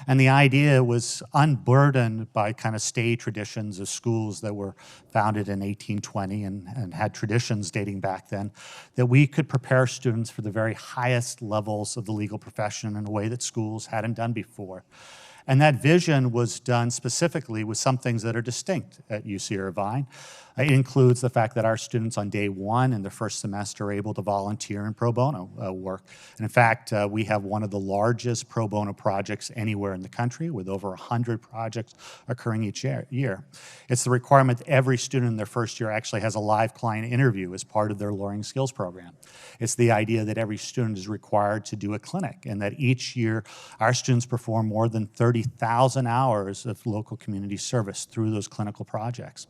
And the idea was unburdened by kind of staid traditions of schools that were founded in 1820 and had traditions dating back then, that we could prepare students for the very highest levels of the legal profession in a way that schools hadn't done before. And that vision was done specifically with some things that are distinct at UC Irvine. It includes the fact that our students on day 1 in the first semester are able to volunteer in pro bono work. And in fact, we have one of the largest pro bono projects anywhere in the country, with over 100 projects occurring each year. It's the requirement that every student in their first year actually has a live client interview as part of their lawyering skills program. It's the idea that every student is required to do a clinic, and that each year our students perform more than 30,000 hours of local community service through those clinical projects.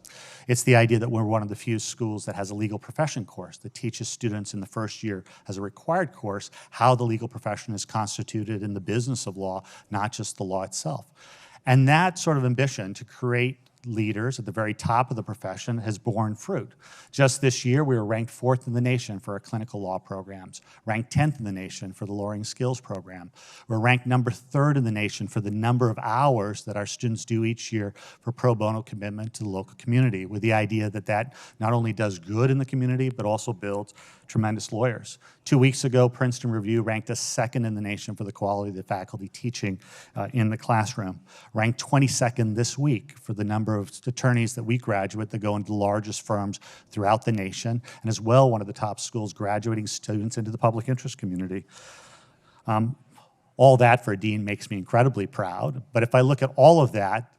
It's the idea that we're one of the few schools that has a legal profession course that teaches students in the first year as a required course how the legal profession is constituted in the business of law, not just the law itself. And that sort of ambition to create leaders at the very top of the profession has borne fruit. Just this year, we were ranked 4th in the nation for our clinical law programs, ranked 10th in the nation for the lawyering skills program. We're ranked number 3rd in the nation for the number of hours that our students do each year for pro bono commitment to the local community, with the idea that that not only does good in the community, but also builds tremendous lawyers. 2 weeks ago, Princeton Review ranked us 2nd in the nation for the quality of the faculty teaching in the classroom, ranked 22nd this week for the number of attorneys that we graduate that go into the largest firms throughout the nation, and as well one of the top schools graduating students into the public interest community. All that for a dean makes me incredibly proud, but if I look at all of that,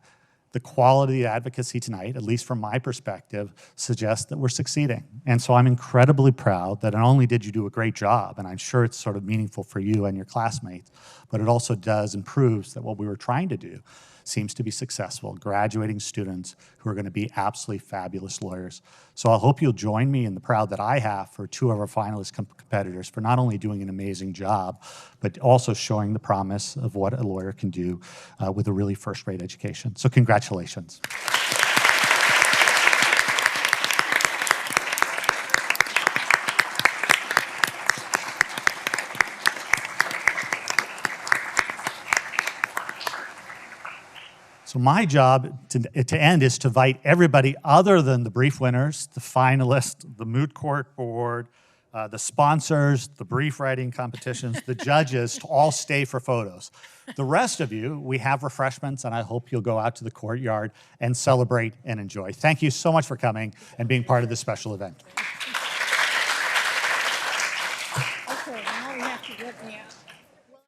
the quality of advocacy tonight, at least from my perspective, suggests that we're succeeding. And so I'm incredibly proud that not only did you do a great job, and I'm sure it's sort of meaningful for you and your classmates, but it also does and proves that what we were trying to do seems to be successful, graduating students who are going to be absolutely fabulous lawyers. So I hope you'll join me in the proud that I have for 2 of our finalist competitors for not only doing an amazing job, but also showing the promise of what a lawyer can do with a really first-rate education. So congratulations. So my job to end is to invite everybody other than the brief winners, the finalists, the moot court board, the sponsors, the brief writing competitions, the judges, to all stay for photos. The rest of you, we have refreshments, and I hope you'll go out to the courtyard and celebrate and enjoy. Thank you so much for coming and being part of this special event. Okay, now we have to get me out.